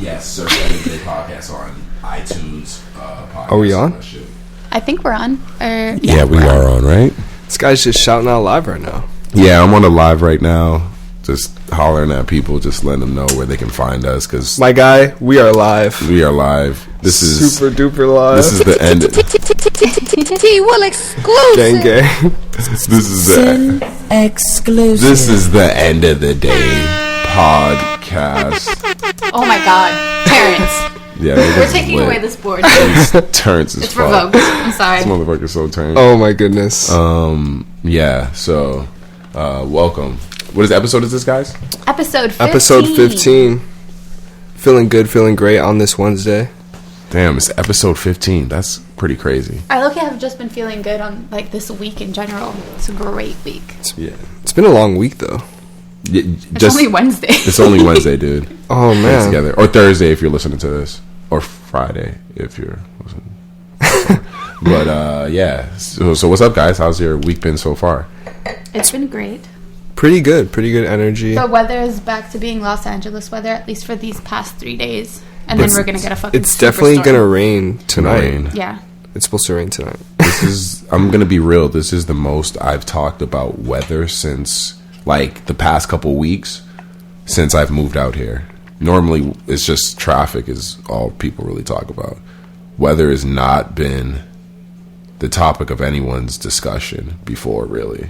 Yes, search EOD Podcast on iTunes. Podcast. Are we on? I think we're on. Yeah, we are on, right? This guy's just shouting out live right now. Yeah, I'm on the live right now. Just hollering at people, just letting them know where they can find us. Cause my guy, we are live. We are live. This is super duper live. This is the end. Well, exclusive. Gang gang. This is the exclusive. This is the end of the day podcast. Oh my God, Terrence. Yeah, we're taking away this board. Terrence is it's revoked. I'm sorry. This motherfucker's so turned. Oh my goodness. Yeah. So, welcome. What episode is this, guys? Episode 15. Episode 15. Feeling good, feeling great on this Wednesday. Damn, it's episode 15. That's pretty crazy. I look, have just been feeling good on like this week in general. It's a great week. It's been a long week though. It's only Wednesday. It's only Wednesday, dude. Oh man. Together. Or Thursday if you're listening to this, or Friday if you're listening. But yeah. So what's up, guys? How's your week been so far? It's been great. Pretty good energy. The weather is back to being Los Angeles weather, at least for these past 3 days. And then we're going to get a fucking It's definitely going to rain tonight. Yeah. It's supposed to rain tonight. I'm going to be real. This is the most I've talked about weather since, like, the past couple weeks since I've moved out here. Normally, it's just traffic is all people really talk about. Weather has not been the topic of anyone's discussion before, really.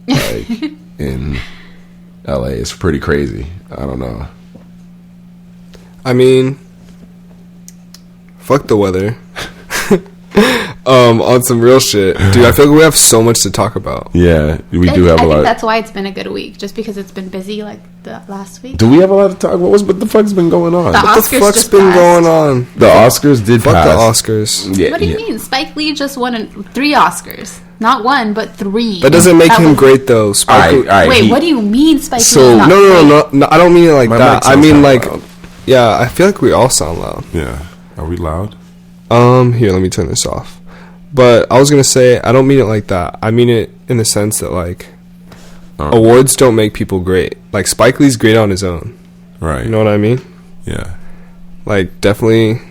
Like, in LA, it's pretty crazy. I don't know. I mean, fuck the weather. On some real shit, dude. I feel like we have so much to talk about. Yeah, we do have a lot. I think that's why it's been a good week, just because it's been busy like the last week. Do we have a lot to talk about? What the fuck's been going on? What the fuck's been going on? The Oscars did pass. Fuck the Oscars. Yeah, what do you mean? Spike Lee just won 3 Oscars. Not 1, but 3. That doesn't make him great, though. Spike Lee. Wait, what do you mean Spike Lee? So, no, I don't mean it like that. I mean, like, loud. Yeah, I feel like we all sound loud. Yeah. Are we loud? Here, let me turn this off. But I was going to say, I don't mean it like that. I mean it in the sense that, like, awards don't make people great. Like, Spike Lee's great on his own. Right. You know what I mean? Yeah. Like, definitely.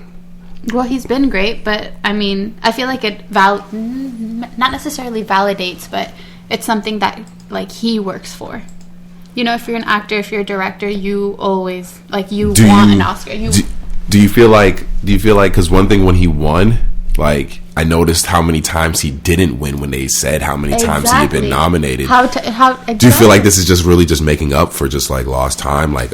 Well, he's been great, but, I mean, I feel like it not necessarily validates, but it's something that, like, he works for. You know, if you're an actor, if you're a director, you always, like, you want an Oscar. Do you feel like, because one thing when he won, like, I noticed how many times he didn't win when they said how many times he had been nominated. Exactly. Do you feel like this is just really just making up for just like lost time? Like,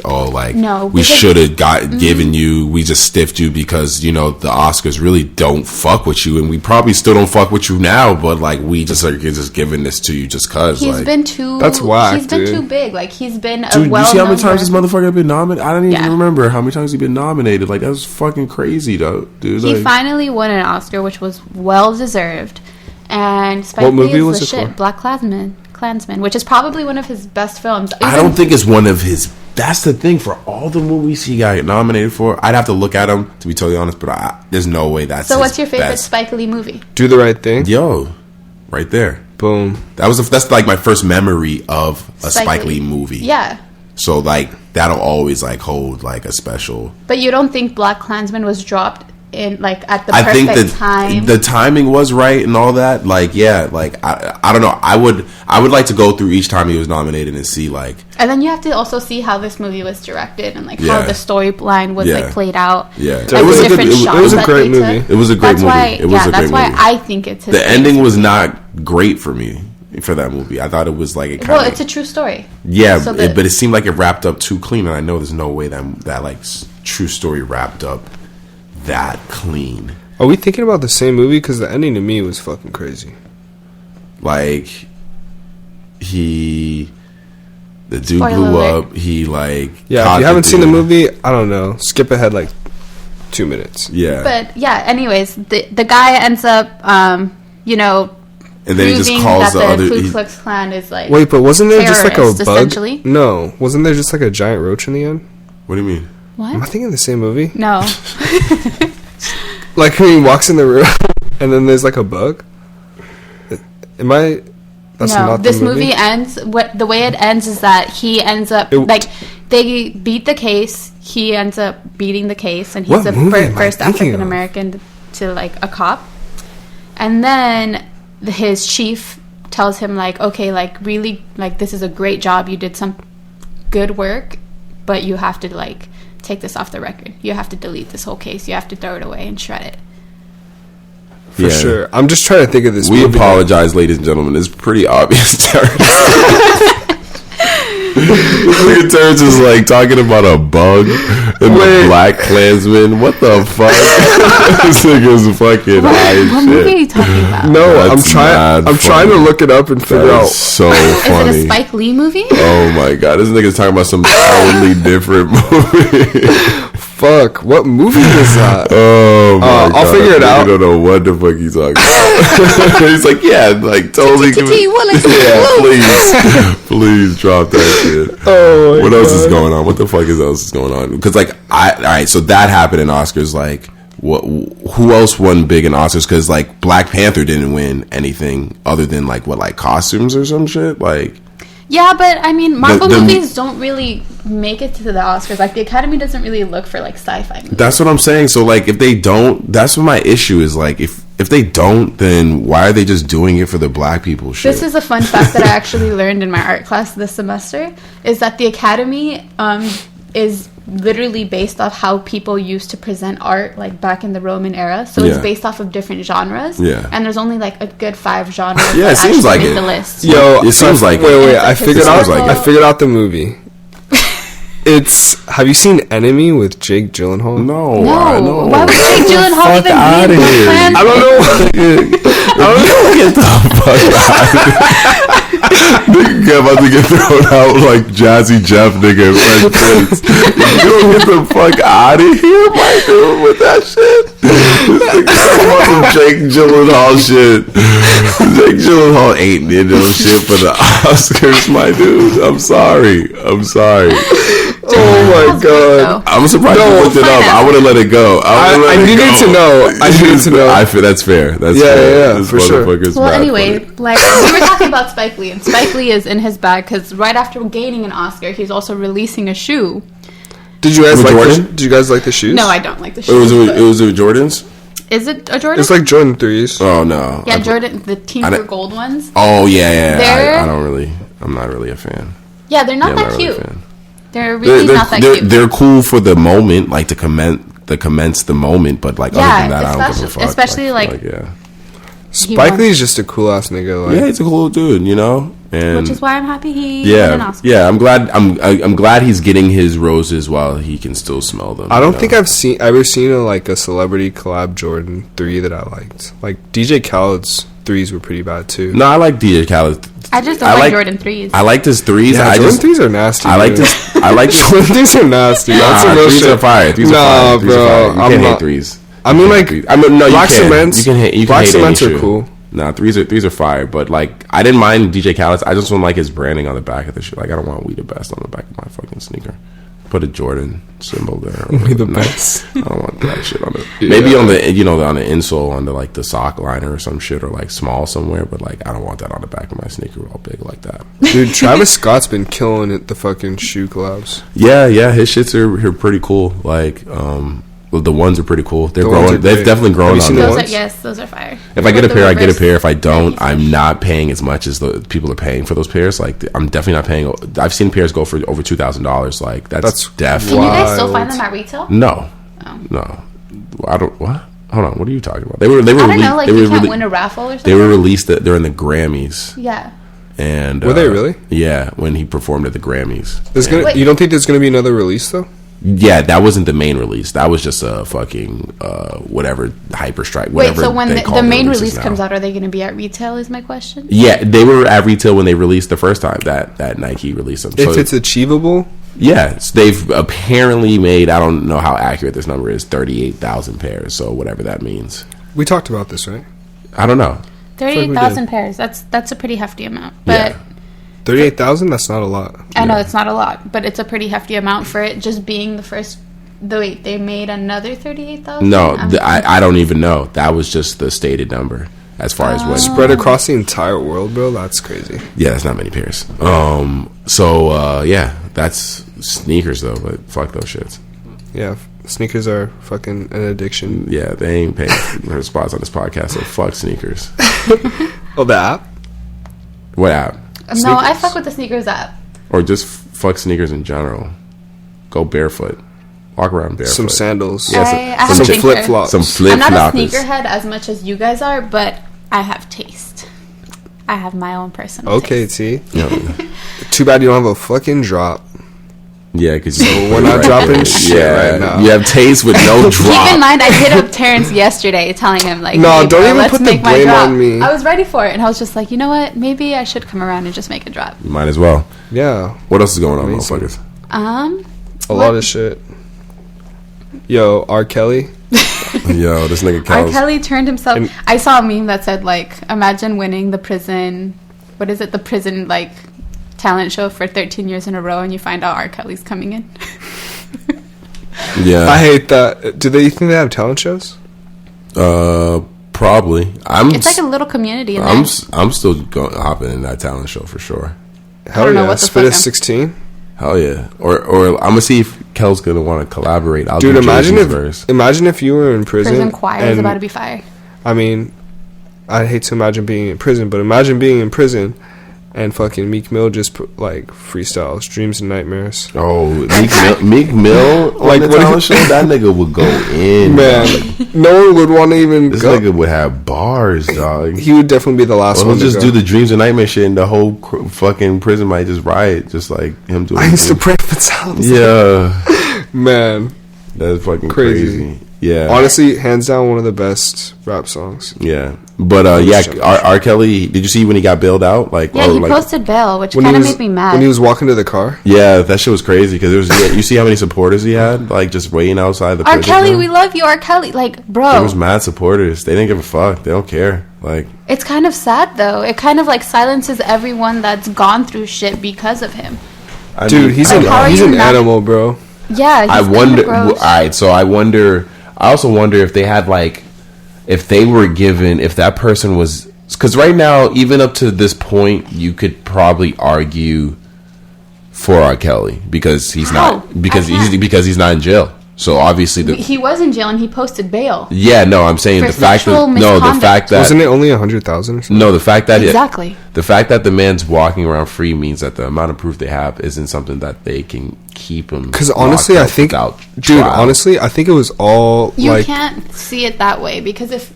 no, we should have given you, we just stiffed you because, you know, the Oscars really don't fuck with you, and we probably still don't fuck with you now, but like we just are just giving this to you just cause. He's been too. That's whack. He's been too big. Like he's been a dude, well. You see how many times this motherfucker have been nominated? I don't even remember how many times he's been nominated. Like that's fucking crazy, though, dude. He finally won an Oscar, which was well deserved. And Spike Lee is the shit. Black Klansman, which is probably one of his best films. I don't think it's one of his. That's the thing. For all the movies he got nominated for, I'd have to look at them to be totally honest. But there's no way that's. So, what's your favorite best. Spike Lee movie? Do the Right Thing. Yo, right there. Boom. That's like my first memory of a Spike Lee movie. Yeah. So like that'll always like hold like a special. But you don't think Black Klansman was dropped in like at the perfect time? The timing was right and all that. Like yeah, like I don't know. I would like to go through each time he was nominated and see like. And then you have to also see how this movie was directed and like how the storyline was like played out. Yeah, like, it was a great movie. It was a great movie. That's why I think it's his the ending was not great for me for that movie. I thought it was like it's a true story. Yeah, so but it seemed like it wrapped up too clean, and I know there's no way that like true story wrapped up that clean. Are we thinking about the same movie? Because the ending to me was fucking crazy. Like the dude Spoiler blew alert. up. He like if you haven't seen the movie, I don't know. Skip ahead like 2 minutes. Yeah, but yeah. Anyways, the guy ends up, you know. And then he just calls the Ku Klux Klan is like. Wait, but wasn't there just like a bug? Essentially? No, wasn't there just like a giant roach in the end? What do you mean? What? Am I thinking of the same movie? No. Like when he walks in the room and then there's like a bug. Am I? That's no, not this the movie ends. The way it ends is that he ends up they beat the case. He ends up beating the case, and he's What the movie am I first thinking African of? American to like a cop. And then his chief tells him like, okay, like really, like this is a great job. You did some good work, but you have to like take this off the record. You have to delete this whole case. You have to throw it away and shred it. For sure. I'm just trying to think of this. We movie apologize, ladies and gentlemen. It's pretty obvious. Terrence is like talking about a bug and the Black Klansman. What the fuck? This nigga's fucking high as What shit. movie are you talking about? No, That's I'm trying to look it up and figure That out. is so Is funny. it a Spike Lee movie? Oh my god, this nigga's talking about some totally different movie. Fuck, what movie is that? Oh my god, I'll figure it out. I don't know what the fuck he's talking about. He's like, yeah, like totally. Yeah, please drop that shit. Oh my What else is God. going on? What the fuck else is going on? Because like, all right, so that happened in Oscars. Like, what? Who else won big in Oscars? Because like Black Panther didn't win anything other than like what, like costumes or some shit. Like, Yeah, but I mean, Marvel The- movies don't really make it to the Oscars. Like the Academy doesn't really look for like sci-fi movies. that's what I'm saying. So like, if they don't, that's what my issue is. Like, if they don't, then why are they just doing it for the black people shit? This is a fun fact that I actually learned in my art class this semester, is that the Academy is literally based off how people used to present art like back in the Roman era. So it's Yeah. based off of different genres. Yeah. And there's only like a good 5 genres Yeah, that it seems actually like make it. the list. Yo, It seems like wait, It's I like figured out. historical- I figured out the movie. It's. Have you seen Enemy with Jake Gyllenhaal? no, No, I know. why would Jake Gyllenhaal Fuck even outta be in here. Black I don't know. Get the fuck out. Nigga about to get thrown out like Jazzy Jeff, nigga. In Fresh Prince. You don't get the fuck out of here, my dude, with that shit. This nigga talking about some Jake Gyllenhaal shit. Jake Gyllenhaal ain't did no shit for the Oscars, my dude. I'm sorry. Oh my God. I'm surprised No, you looked it up. I would have let it go. I needed to know. I needed to know. I feel that's fair. That's Yeah, fair. yeah, This for sure. motherfucker's Well, mad anyway, funny. like we were talking about Spike Lee, and Spike Lee is in his bag because right after gaining an Oscar, he's also releasing a shoe. Did you guys With like? Jordan? Did you guys like the shoes? No, I don't like the It was shoes. but- Jordans. Is it a Jordan? It's like Jordan 3s. Oh no. Yeah, Jordan, the Team I for don't- Gold ones. Oh yeah. They're- I don't really. I'm not really a fan. Yeah, they're not Yeah, I'm that not really cute. a fan. They're really not that they're, cute. they're cool for the moment, like to commence the moment, but like other than that, I don't give a fuck. especially, like- yeah, Spike wants- Lee's just a cool ass nigga. Like, yeah, he's a cool dude, you know, and which is why I'm happy he won an yeah, Oscar. yeah. I'm glad he's getting his roses while he can still smell them. I don't you know? think I've ever seen a celebrity collab Jordan 3 that I liked. Like DJ Khaled's 3s were pretty bad too. No, I like DJ Khaled. I just don't like Jordan 3s. I liked his 3s. Yeah, I Jordan just 3s are nasty. I like dude. this. I like this. Jordan 3s are nasty. That's some real 3s shit. are fire. 3s Nah, are fire. 3s bro, are fire. You I'm can't not- hate 3s. I mean, like, I mean, no, Black you can. Cements. You can hate. You can Black hate Cements any are shoe. cool. Nah, 3s are fire. But like, I didn't mind DJ Khaled's. I just don't like his branding on the back of the shoe. Like, I don't want "We the Best" on the back of my fucking sneaker. Put a Jordan symbol there. We the No, best. I don't want that shit on it. Yeah. Maybe on the on the insole, on the like the sock liner or some shit, or like small somewhere. But like, I don't want that on the back of my sneaker all big like that. Dude, Travis Scott's been killing it. The fucking shoe collabs. Yeah, his shits are pretty cool. Like, well, the ones are pretty cool. They're The ones growing. are They've great. definitely grown Have you on seen the them. those are, ones? yes, those are fire. If I get a The pair, I get a reverse pair. If I don't, Nike I'm stuff. not paying as much as the people are paying for those pairs. Like, I'm definitely not paying. I've seen pairs go for over $2,000. Like, that's Can definitely you guys still Wild. find them at retail? no. Oh. No, I don't. What? Hold on. What are you talking about? They were. I don't know, like they you were can't win a raffle or something. They were released. They're in the Grammys. Yeah. And Were they really? Yeah, when he performed at the Grammys. Wait. You don't think there's gonna be another release though? Yeah, that wasn't the main release. That was just a fucking whatever hyper strike. Wait, Whatever so when they the call main releases release now. comes out, are they going to be at retail? Is my question. Yeah, they were at retail when they released the first time that Nike released them. If So, it's achievable, yes, they've apparently made. I don't know how accurate this number is. 38,000 pairs. So whatever that means. we talked about this, right? I don't know. 38,000 pairs. That's a pretty hefty amount. But Yeah. 38,000. That's not a lot. I know it's not a lot, but it's a pretty hefty amount for it just being the first. Wait, they made another 38,000? No, I don't even know. That was just the stated number as far as what. Spread across the entire world, bro. That's crazy. Yeah, that's not many pairs. Yeah, That's sneakers though, but fuck those shits. Yeah, sneakers are fucking an addiction. Yeah, they ain't paying her spots on this podcast, so fuck sneakers. Oh, the app? What app? No, I fuck with the sneakers app. Or just fuck sneakers in general. Go barefoot. Walk around barefoot. Some sandals. Yeah, I have some a flip flops. Some flip I'm not floppers. a sneakerhead as much as you guys are, but I have taste. I have my own personal taste. T. Yeah, Too bad you don't have a fucking drop. yeah, because We're not dropping shit right now. You have taste with no drop. Keep in mind, I hit up Terrence yesterday telling him, like, No, hey, don't bro, even let's put the make my blame drop. on me. I was ready for it, and I was just like, you know what? Maybe I should come around and just make a drop. You might as well. Yeah. What else is going on, Amazing. motherfuckers? A lot of shit. Yo, R. Kelly. Yo, this nigga R. Kel's. Kelly turned himself. I saw a meme that said, like, imagine winning the prison. What is it? The prison, like, talent show for 13 years in a row, and you find out R. Kelly's coming in. Yeah, I hate that. Do they think they have talent shows? probably. It's like a little community in there. I'm still hopping in that talent show for sure. Hell don't know yeah. what the Spit fuck at 16. Hell yeah. Or I'm gonna see if Kel's gonna want to collaborate. I'll Dude, do imagine Jay-Z's verse. if you were in prison. Prison choir is and- about to be fire. I mean, I hate to imagine being in prison, but imagine being in prison and fucking Meek Mill just like freestyles, dreams and nightmares. Oh, Meek Mill on Like, the what talent if- show? That nigga would go in. Man, no one would want to even This go. nigga would have bars, dog. He would definitely be the last Well, one he'll to just go. do the dreams and nightmare shit, and the whole fucking prison might just riot, just like him doing. I used to pray for talents. Yeah, Man, that's fucking Crazy. crazy. Yeah, honestly, hands down one of the best rap songs. yeah. But yeah, R. Kelly. Did you see when he got bailed out? Like, Yeah, he posted bail, which kind of made me mad. When he was walking to the car. Yeah, that shit was crazy because there was. Yeah, you see how many supporters he had, like just waiting outside the. R. prison Kelly, room? we love you, R. Kelly. Like, bro. There was mad supporters. They didn't give a fuck. They don't care. Like, It's kind of sad, though. It kind of, like, silences everyone that's gone through shit because of him. Dude, he's Like, how are he's you an not- animal, bro. Yeah, he's I wonder. kinda gross. All right, so I wonder. I also wonder if they had like, if they were given, if that person was, because right now, even up to this point, you could probably argue for R. Kelly because he's How? not because I can't. because he's not in jail. So obviously He was in jail and he posted bail. yeah, no, I'm saying For the fact sexual that no, the misconduct. fact that Wasn't it only 100,000 or something? no, the fact that Exactly. the fact that the man's walking around free means that the amount of proof they have isn't something that they can keep him. Because honestly, I think, dude, honestly, I think it was all You like. can't see it that way because if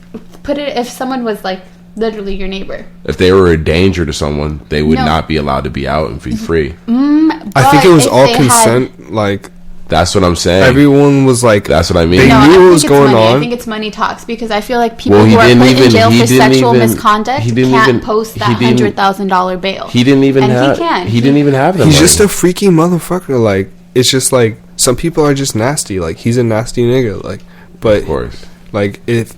someone was like literally your neighbor, if they were a danger to someone, they would No. not be allowed to be out and be free. I think it was if all they consent. Like That's what I'm saying. everyone was like, That's what I mean. They No, I knew don't what was think it's going money. I on. think it's money talks because I feel like people Well, he who are didn't put in even- jail he for didn't sexual even- misconduct he didn't can't even- post that he didn't- $100,000 bail. He didn't even And have. he can. He didn't even have that. he's money. just a freaky motherfucker. Like it's just like some people are just nasty. Like he's a nasty nigga. Like, but Of course. like if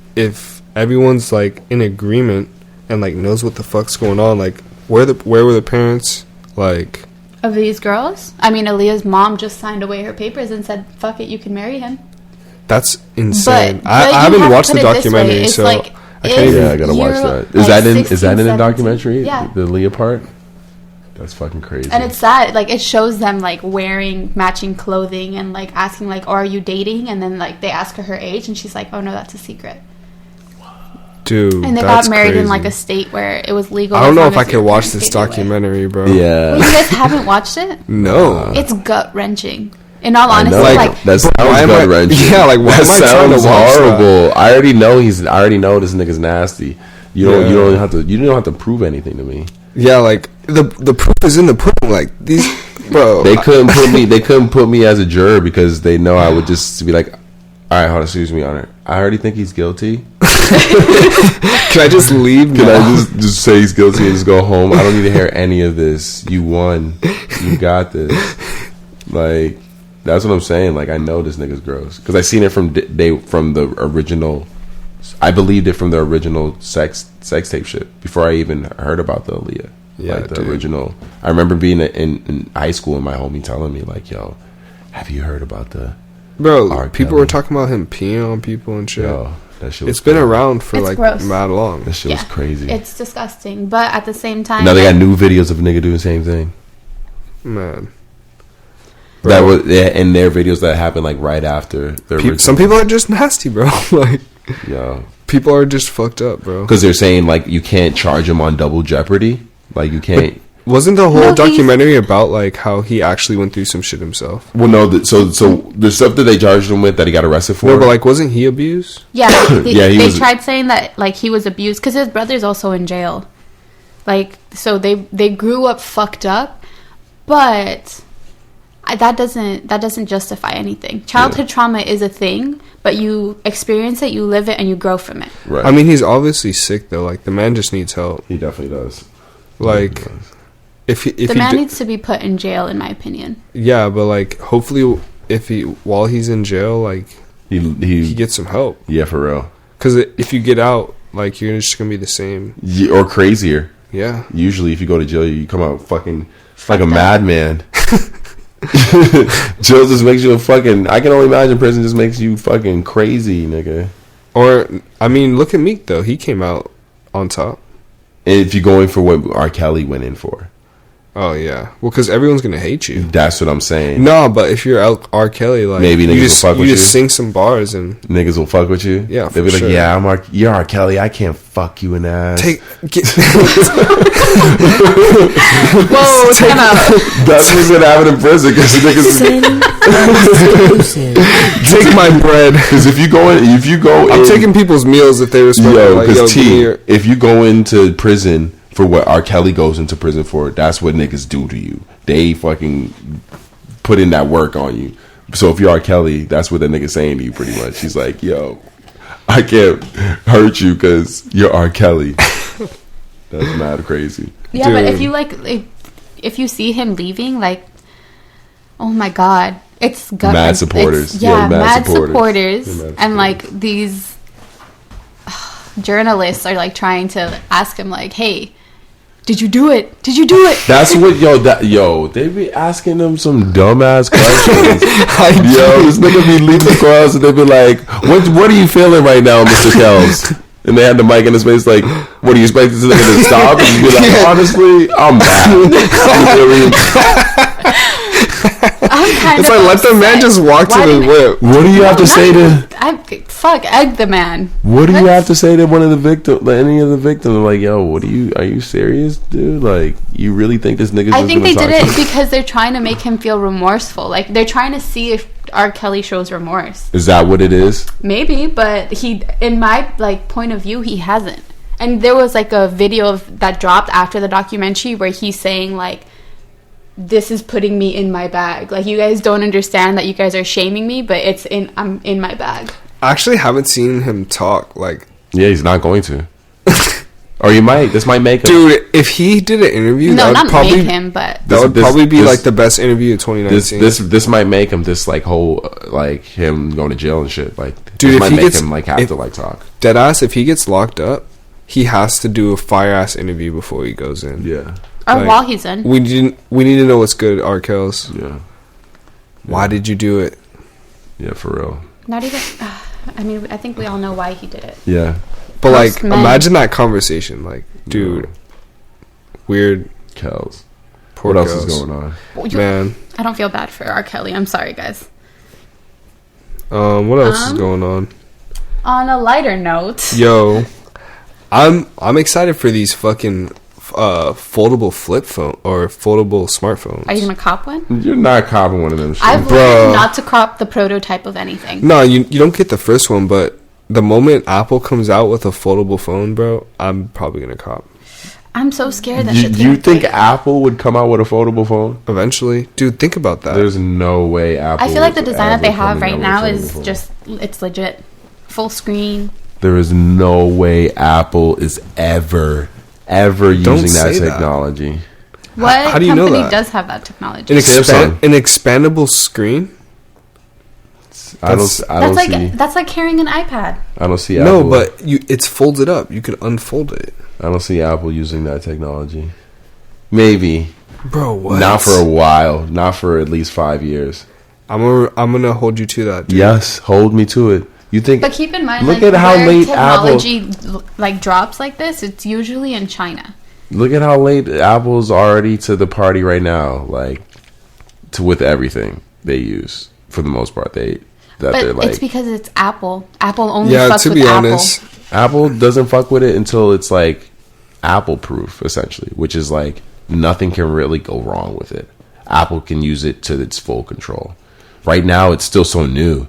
everyone's like in agreement and like knows what the fuck's going on, like where were the parents? Like Of these girls, I mean, Aaliyah's mom just signed away her papers and said, "Fuck it, you can marry him." that's insane. But I you haven't have to watched put the it this way. documentary, It's so like, I can't if even. Yeah, I gotta watch you're, that. like, Is that in 16, the 17? documentary? Yeah. The Leah part. That's fucking crazy. And it's sad. Like, it shows them, like, wearing matching clothing and, like, asking, like, oh, are you dating? And then, like, they ask her age, and she's like, oh, no, that's a secret. Dude, And they that's got married crazy. in, like, a state where it was legal. I don't as know long if I as your could watch parents this gave you away. documentary, bro. yeah. Well, you guys haven't watched it? No. It's gut-wrenching. In all I honesty, know. like, That sounds why am I- gut wrenching. yeah, like, why that am I trying to sounds watch that? horrible. I already know this nigga's nasty. You don't. Yeah. You don't have to prove anything to me. Yeah, like the proof is in the pudding. Like these, bro. They couldn't put me as a juror because they know I would just be like, all right, hold on, excuse me, Honor. I already think he's guilty. Can I just leave? Can now? I just say he's guilty and just go home? I don't need to hear any of this. You won. You got this. Like, that's what I'm saying. Like, I know this nigga's gross because I seen it from the original. I believed it from the original sex tape shit before I even heard about the Aaliyah. Yeah, like the dude. original. I remember being in high school and my homie telling me like, "Yo, have you heard about the Bro, R. people Kelly. were talking about him peeing on people and shit. yo?" That shit. Was It's been crazy. around for It's like gross. mad long. That shit was crazy. It's disgusting. But at the same time, Now they got like, new videos of a nigga doing the same thing. Man. That was in their videos that happened like right after their some people are just nasty, bro. Like, yeah, people are just fucked up, bro. Because they're saying like you can't charge him on double jeopardy. Like you can't. Wasn't the whole documentary about like how he actually went through some shit himself? Well, no. So the stuff that they charged him with that he got arrested for. No, but like, wasn't he abused? Yeah, they tried saying that like he was abused because his brother's also in jail. Like, so they grew up fucked up, but that doesn't justify anything. Childhood trauma is a thing, but you experience it, you live it, and you grow from it. Right. I mean, he's obviously sick though. Like, the man just needs help. He definitely does. Like, if the man needs to be put in jail, in my opinion. Yeah, but like, hopefully, while he's in jail, like he gets some help. Yeah, for real. Because if you get out, like, you're just gonna be the same or crazier. Yeah. Usually, if you go to jail, you come out fucking like a madman. Jail just makes you a fucking. I can only imagine prison just makes you fucking crazy, nigga. Or I mean, look at Meek though. He came out on top. If you're going for what R. Kelly went in for. Oh yeah, well, because everyone's gonna hate you. That's what I'm saying. No, but if you're R. Kelly, like maybe niggas will fuck with you. You just sing some bars and niggas will fuck with you. Yeah, they'll be like, "Yeah, you're R. Kelly. I can't fuck you in the ass." Whoa, time out. That's what's gonna happen in prison because niggas take my bread. Because if you go, I'm taking people's meals if they respect. If you go into prison for what R. Kelly goes into prison for, that's what niggas do to you. They fucking put in that work on you. So if you're R. Kelly, that's what that nigga's saying to you pretty much. He's like, yo, I can't hurt you because you're R. Kelly. That's mad crazy. Yeah, dude. But if you if you see him leaving, like, oh my God, it's mad supporters. Mad supporters. And like these journalists are like trying to ask him like, hey, did you do it? Did you do it? That's what they be asking them some dumbass questions. This nigga be leaving the class and they be like, what are you feeling right now, Mr. Kells? And they had the mic in his face like, what do you expect this nigga to stop? And you be like, honestly, I'm mad. It's like, let the man just walk to the whip. What do you have to say to... egg the man. What do you have to say to one of the victims, any of the victims? Like, yo, are you serious, dude? Like, you really think this nigga's I think they did it because they're trying to make him feel remorseful. Like, they're trying to see if R. Kelly shows remorse. Is that what it is? Maybe, but in my, like, point of view, he hasn't. And there was, like, a video that dropped after the documentary where he's saying, like, this is putting me in my bag. Like, you guys don't understand that you guys are shaming me, but I'm in my bag. I actually haven't seen him talk. Like, yeah, he's not going to. Or you might. This might make him. Dude, if he did an interview, that would probably make him. But that would probably be like the best interview of 2019. This might make him this like whole like him going to jail and shit. Like, dude, this if might he make gets, him like have to like talk. Deadass, if he gets locked up, he has to do a fire ass interview before he goes in. Yeah. Or like, while he's in. We need to know what's good, R. Kells. Yeah. Why did you do it? Yeah, for real. Not even. I mean, I think we all know why he did it. Yeah. But like, imagine that conversation. Like, dude, weird. Kells. Poor what Kells. else is going on? Man. I don't feel bad for R. Kelly. I'm sorry, guys. What else is going on? On a lighter note. Yo, I'm excited for these fucking foldable flip phone or foldable smartphones. Are you gonna cop one? You're not copping one of them shit. I've learned not to cop the prototype of anything. No, you don't get the first one, but the moment Apple comes out with a foldable phone, bro, I'm probably gonna cop. I'm so scared that you think Apple would come out with a foldable phone eventually? Dude, think about that. There's no way Apple. I feel like the design that they have right now is just, it's legit. Full screen. There is no way Apple is ever using that technology. What how do you know company that? Does have that technology? An expandable screen? That's like carrying an iPad. I don't see Apple. No, but it's folded up. You can unfold it. I don't see Apple using that technology. Maybe. Bro, what? Not for a while. Not for at least 5 years. I'm gonna hold you to that, dude. Yes, hold me to it. You think? But keep in mind, look at how late technology like drops like this. It's usually in China. Look at how late Apple's already to the party right now. Like, with everything. they use for the most part. They're like, it's because it's Apple. Apple only Yeah, fucks to with be Apple. honest, Apple doesn't fuck with it until it's like Apple proof, essentially, which is like nothing can really go wrong with it. Apple can use it to its full control. Right now, it's still so new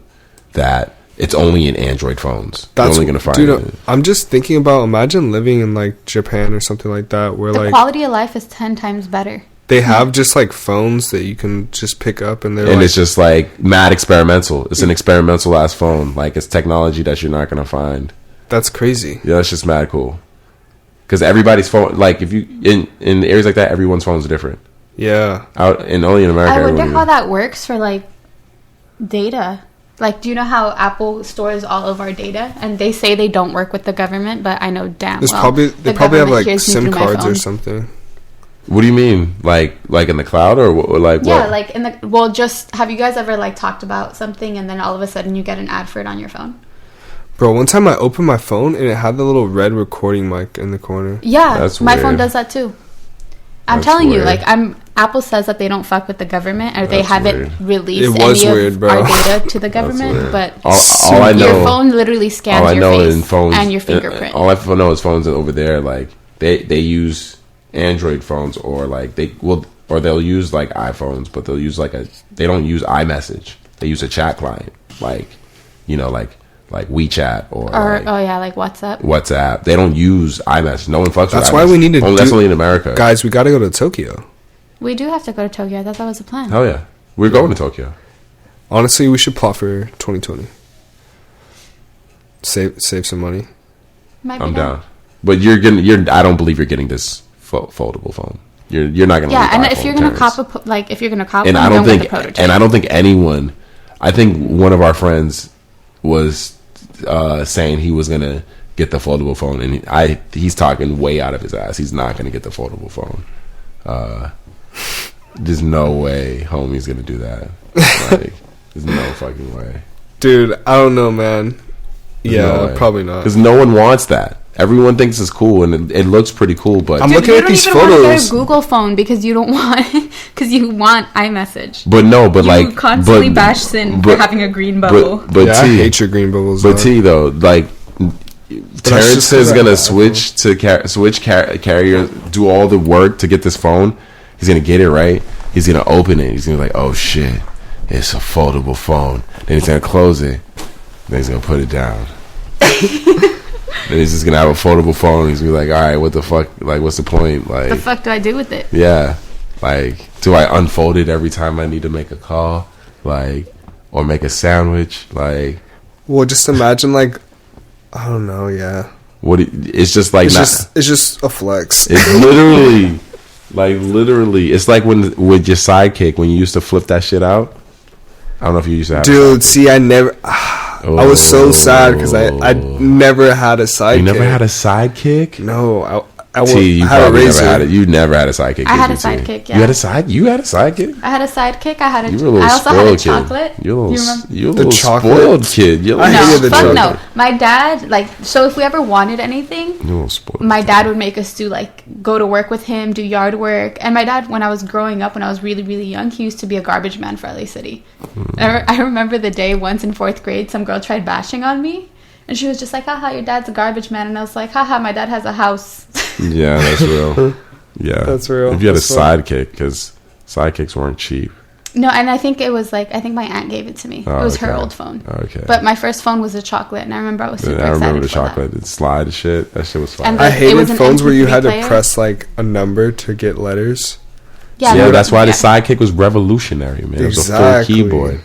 that it's only in Android phones. You're only gonna find it. I'm just thinking about, imagine living in like Japan or something like that, where The like quality of life is 10 times better. they have just like phones that you can just pick up, and they're And like, it's just like mad experimental. It's an experimental ass phone. Like it's technology that you're not gonna find. that's crazy. Yeah, that's just mad cool. Because everybody's phone, like if you in areas like that, everyone's phones are different. Yeah, Out and only in America. I wonder everyone- how that works for like data. Like, do you know how Apple stores all of our data? And they say they don't work with the government, but I know damn there's well probably the they probably have government like hears me SIM through my cards or phone. something. What do you mean? Like in the cloud or like what? Yeah, like in the just have you guys ever like talked about something and then all of a sudden you get an ad for it on your phone? Bro, one time I opened my phone and it had the little red recording mic in the corner. Yeah, That's my weird. phone does that too. I'm That's telling you, weird. like Apple says that they don't fuck with the government, or they That's haven't weird. released It was any weird, of bro. our data to the That's government. weird. But all I know, your phone literally scans all I your know face in phones and your fingerprint. All I know is phones over there. Like they use Android phones or like they'll use like iPhones, but they'll use they don't use iMessage. They use a chat client, like like WeChat or like like WhatsApp. WhatsApp. They don't use iMessage. No one fucks with That's iMessage. why we need to That's do- only in America. Guys, we got to go to Tokyo. We do have to go to Tokyo. I thought that was the plan. Hell yeah, we're going to Tokyo. Honestly, we should plot for 2020. Save some money. Might be I'm down. But I don't believe you're getting this foldable phone. You're not gonna. Yeah, leave and iPhone if you're gonna terms. if you're gonna cop and one, I don't get think the prototype. and I don't think anyone. I think one of our friends was saying he was gonna get the foldable phone, and he's talking way out of his ass. He's not gonna get the foldable phone. There's no way homie's gonna do that. Like, there's no fucking way. Dude, I don't know, man. There's Yeah, no way. probably not. Because no one wants that. Everyone thinks it's cool, and it looks pretty cool. But I'm looking you at don't these even want to get photos. a Google phone because you don't want because you want iMessage. you constantly bash Sin for having a green bubble. But Yeah, I T, hate your green bubbles. but though. T though, like Terrence just is 'cause I gonna have switch to carrier, do all the work to get this phone. He's gonna get it right. He's gonna open it. He's gonna be like, oh shit, it's a foldable phone. Then he's gonna close it. Then he's gonna put it down. Then he's just gonna have a foldable phone. He's gonna be like, all right, what the fuck? Like, what's the point? Like, The fuck do I do with it? yeah, like, do I unfold it every time I need to make a call, like, or make a sandwich? Like, Well, just imagine, like, I don't know, yeah. it's just like It's just a flex. It's literally, it's like with your sidekick when you used to flip that shit out. I don't know if you used to have. Dude, see, I never. I was so sad because I never had a sidekick. You never had a sidekick? No, I T, you had a probably never razor. had it. You never had a sidekick. I had did a you, T? sidekick, yeah. You had a sidekick? I had a sidekick. I had You were a little I also had a spoiled chocolate. kid. You're a Do you remember? little The chocolate? spoiled kid. You're a I little, hated No, the fuck chocolate. no. My dad, like, so if we ever wanted anything, you're a little spoiled. my dad would make us do, like, go to work with him, do yard work. And my dad, when I was growing up, when I was really, really young, he used to be a garbage man for LA City. I remember the day once in 4th grade, some girl tried bashing on me. And she was just like, haha, your dad's a garbage man. And I was like, haha, my dad has a house. Yeah, that's real. Yeah, That's real. If you had That's a fun. sidekick, because sidekicks weren't cheap. No, and I think it was like, I think my aunt gave it to me. Oh, it was her okay. old phone. Okay. But my first phone was a chocolate. And I remember I was super I remember excited the for that. chocolate, the slide shit. That shit was fun. And I It hated was an phones where you MP3 had to player. press like a number to get letters. Yeah, that's why the yeah. sidekick was revolutionary, man. It was a full Exactly. keyboard.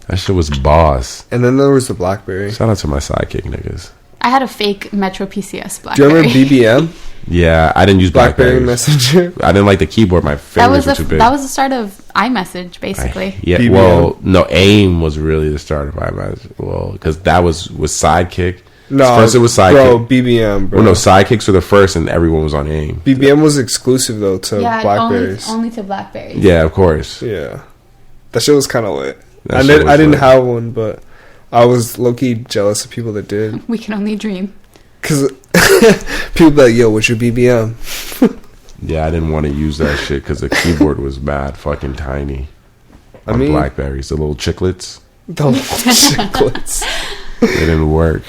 That shit was boss. And then there was the BlackBerry. Shout out to my sidekick niggas. I had a fake Metro PCS Do BlackBerry. you remember BBM? Yeah, I didn't use BlackBerry BlackBerry. Messenger. I didn't like the keyboard. My That fingers was were too big. that was the start of iMessage, basically. Yeah, BBM. well, no, AIM was really the start of iMessage. Well, because that was Sidekick. No, First it was Sidekick. Bro, BBM, bro. Well, no, Sidekicks were the first, and everyone was on AIM. BBM was exclusive though to Yeah, Blackberries. only to Blackberries. Yeah, of course. Yeah, that shit was kind of lit. That I shit was didn't lit. have one, but I was low key jealous of people that did. We can only dream. Cause people be like, yo, what's your BBM? Yeah, I didn't want to use that shit because the keyboard was mad fucking tiny. on Blackberries, the little chiclets. The little chiclets. They didn't work.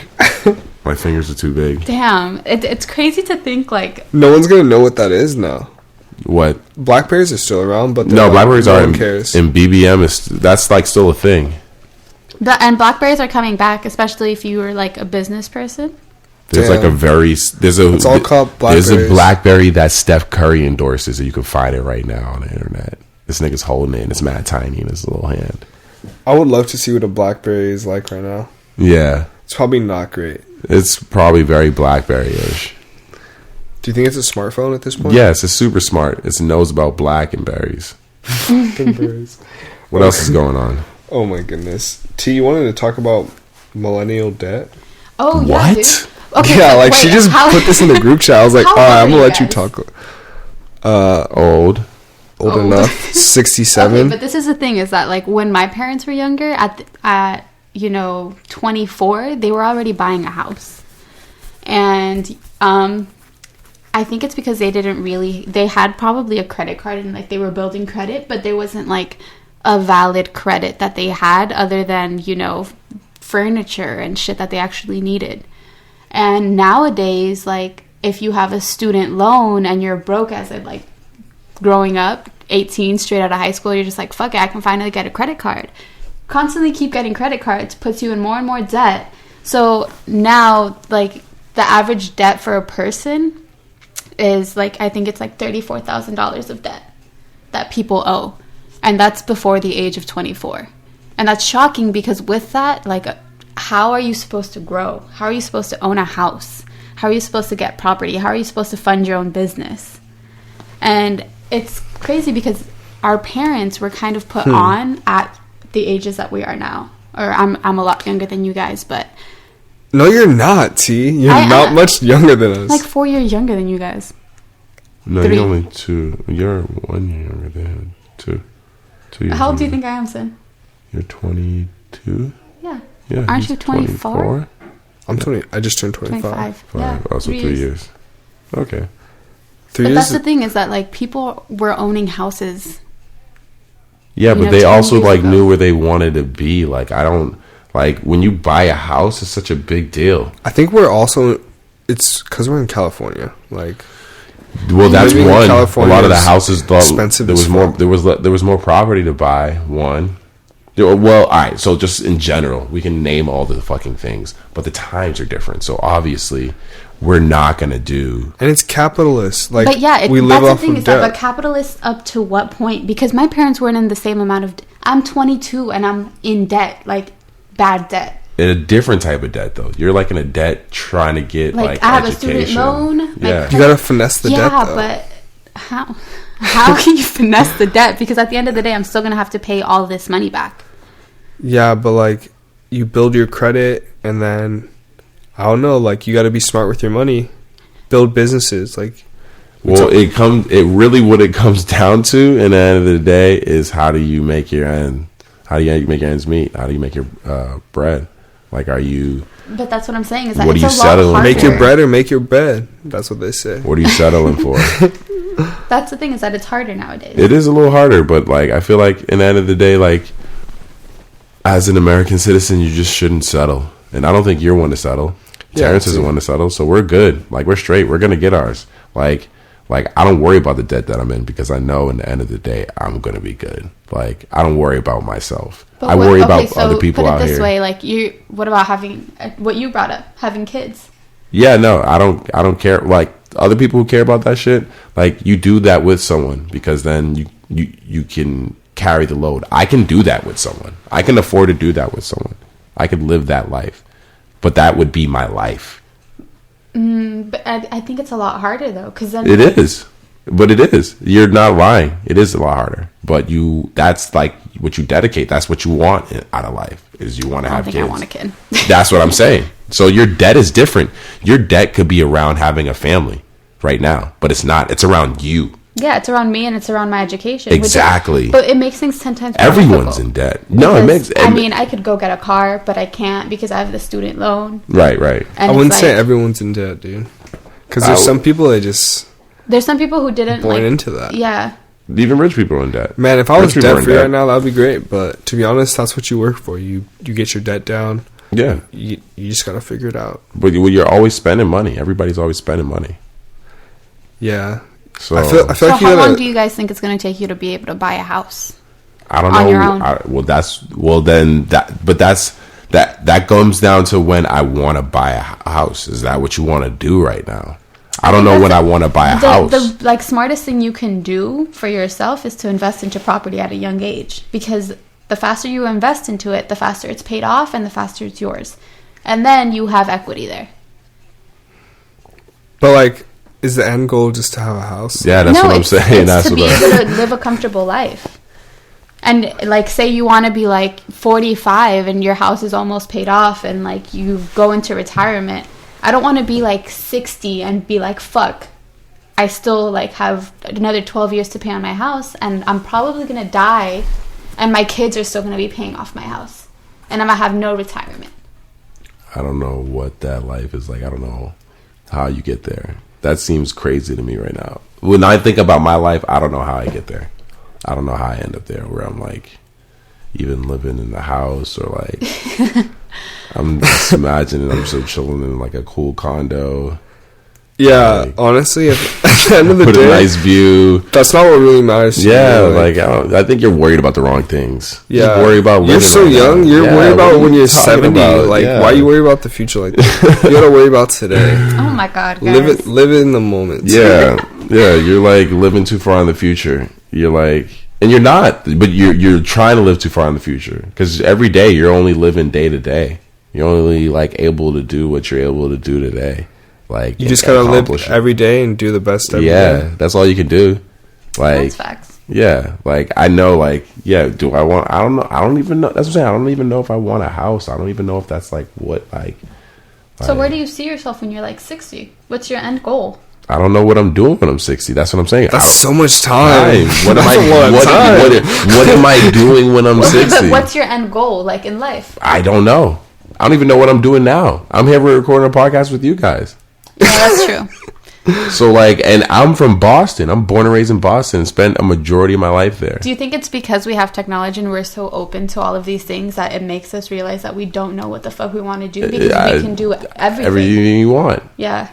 My fingers are too big. Damn, it's crazy to think like no one's gonna know what that is now. What? Blackberries are still around, but no, Blackberries no are one cares. in BBM. That's like still a thing. And Blackberries are coming back, especially if you were like a business person. There's like it's all called Blackberries. There's a Blackberry that Steph Curry endorses, and you can find it right now on the internet. This nigga's holding it, and it's mad tiny in his little hand. I would love to see what a Blackberry is like right now. Yeah. It's probably not great. It's probably very Blackberry-ish. Do you think it's a smartphone at this point? Yes, it's super smart. It knows about black and berries. Berries. What else is going on? Oh my goodness. T, you wanted to talk about millennial debt? Oh, yeah, what? dude. Okay, yeah, like she just put this in the group chat. I was like, all right, I'm going to let you talk. Old enough. 67. Okay, but this is the thing is that like when my parents were younger at 24, they were already buying a house. And I think it's because they had probably a credit card and like they were building credit, but there wasn't like a valid credit that they had other than, furniture and shit that they actually needed. And nowadays, like if you have a student loan and you're broke as a like growing up, 18, straight out of high school, you're just like, fuck it, I can finally get a credit card. Constantly keep getting credit cards puts you in more and more debt. So now, like, the average debt for a person is, like, I think it's like $34,000 of debt that people owe. And that's before the age of 24. And that's shocking because with that, like, how are you supposed to grow? How are you supposed to own a house? How are you supposed to get property? How are you supposed to fund your own business? And it's crazy because our parents were kind of put on at the ages that we are now. Or I'm a lot younger than you guys, but... No, you're not, T. You're not much younger than us. Like 4 years younger than you guys. No, 3. You're only 2. You're 1 year younger than 2. 2 years How old do you think I am, Sin? You're 22? Yeah. Yeah. Aren't you 24? I'm 20. I just turned 25. Yeah. Also 3 years. Okay. 3 but years. That's the thing is that like people were owning houses. Yeah, but they also like knew where they wanted to be. Like I don't like when you buy a house, it's such a big deal. I think it's because we're in California. Like, well, that's one. A lot of the houses expensive. There was more property to buy. One. Well, all right. So just in general, we can name all the fucking things, but the times are different. So obviously, we're not gonna do. And it's capitalist. Like, but yeah, we live that's off the thing of is debt. that, but capitalist up to what point? Because my parents weren't in the same amount of. I'm 22 and I'm in debt, like bad debt. In a different type of debt, though. You're like in a debt trying to get like I have education. a student loan. Yeah, like, you gotta finesse the debt. Yeah, though. but how can you finesse the debt? Because at the end of the day, I'm still gonna have to pay all this money back. Yeah, but like you build your credit and then I don't know, like you got to be smart with your money. Build businesses, like. Well, it really what it comes down to, in the end of the day, is how do you make your ends meet? How do you make your bread? Like, are you? But that's what I'm saying. Is that what it's are you settling for? Make your bread or make your bed. That's what they say. What are you settling for? That's the thing is that it's harder nowadays. It is a little harder, but like I feel like in the end of the day, like as an American citizen, you just shouldn't settle. And I don't think you're one to settle. Terrence isn't one to settle, so we're good. Like we're straight. We're gonna get ours. Like I don't worry about the debt that I'm in because I know in the end of the day I'm gonna be good. Like I don't worry about myself. I worry about other people out here. Put it this way, like what about having what you brought up, having kids? Yeah, no, I don't care. Like other people who care about that shit, like you do that with someone because then you can carry the load. I can do that with someone. I can afford to do that with someone. I could live that life, but that would be my life. But I think it's a lot harder though, because then it is. But it is. You're not lying. It is a lot harder. But that's like what you dedicate. That's what you want out of life. Is you want to have kids. I want a kid. That's what I'm saying. So your debt is different. Your debt could be around having a family right now, but it's not. It's around you. Yeah, it's around me and it's around my education. Exactly. But it makes things 10 times more Everyone's difficult. in debt. No, it makes. I mean, I could go get a car, but I can't because I have the student loan. Right. And I wouldn't say everyone's in debt, dude. Because there's some people that just. There's some people who didn't born into that. Yeah. Even rich people are in debt. Man, if I was Rich people are debt in free debt. right now, that would be great. But to be honest, that's what you work for. You get your debt down. Yeah. You just gotta figure it out. But you're always spending money. Everybody's always spending money. Yeah. So I feel So like you how gotta, long do you guys think it's going to take you to be able to buy a house? I don't on know. your own? That comes down to when I want to buy a house. Is that what you want to do right now? I don't know when I want to buy a house. The like smartest thing you can do for yourself is to invest into property at a young age, because the faster you invest into it, the faster it's paid off and the faster it's yours. And then you have equity there. But like, is the end goal just to have a house? Yeah, that's what I'm saying. It's That's to what be able to live a comfortable life. And like, say you want to be like 45 and your house is almost paid off and like you go into retirement. I don't want to be like 60 and be like, fuck, I still like have another 12 years to pay on my house and I'm probably going to die and my kids are still going to be paying off my house and I'm going to have no retirement. I don't know what that life is like. I don't know how you get there. That seems crazy to me right now. When I think about my life, I don't know how I get there. I don't know how I end up there where I'm like even living in the house or like I'm just imagining I'm so chilling in like a cool condo. Yeah, Like, honestly, at the end of the Put day, a nice view. that's not what really matters to Yeah, me. like I think you're worried about the wrong things. Yeah, Just worry about you're living so right young. now. You're Yeah, worried what about are when you you're talking 70. about? Like, Yeah. why you worry about the future like that? You gotta worry about today. Oh my God, guys. Live in the moment. Yeah, yeah. You're like living too far in the future. You're like, and you're not, but you're trying to live too far in the future because every day you're only living day to day. You're only like able to do what you're able to do today. Like You just gotta live accomplish it. every day and do the best every Yeah, day. that's all you can do. Like, That's facts. yeah, like I know, like, yeah. Do I want? I don't know. I don't even know. That's what I'm saying. I don't even know if I want a house. I don't even know if that's like what like. So where do you see yourself when you're like 60? What's your end goal? I don't know what I'm doing when I'm 60. That's what I'm saying. That's so much time. What am That's a lot of time. what am I doing when I'm 60? What's your end goal like in life? I don't know. I don't even know what I'm doing now. I'm here recording a podcast with you guys. Yeah, that's true. So like, and I'm from Boston. I'm born and raised in Boston. Spent a majority of my life there. Do you think it's because we have technology and we're so open to all of these things that it makes us realize that we don't know what the fuck we want to do because we can do everything? Everything you want. Yeah.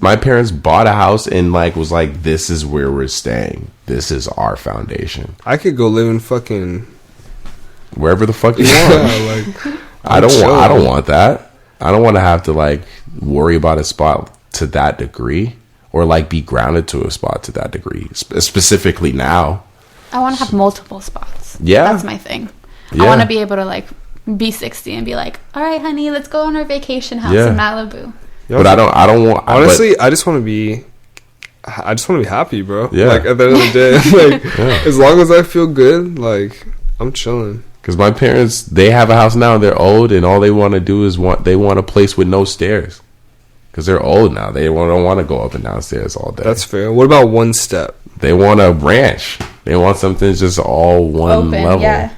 My parents bought a house and like was like, this is where we're staying. This is our foundation. I could go live in fucking Wherever the fuck you want. yeah, like I don't want that. I don't want to have to like worry about a spot to that degree or like be grounded to a spot to that degree. Specifically now. I want to have multiple spots. Yeah. That's my thing. Yeah. I want to be able to like be 60 and be like, all right, honey, let's go on our vacation house Yeah. in Malibu. But I don't want. honestly, I just want to be happy, bro. Yeah. Like at the end of the day, like Yeah. as long as I feel good, like I'm chilling. Because my parents, they have a house now. They're old, and all they want to do is they want a place with no stairs. Because they're old now, they don't want to go up and down stairs all day. That's fair. What about one step? They want a ranch. They want something just all one Open, level, yeah.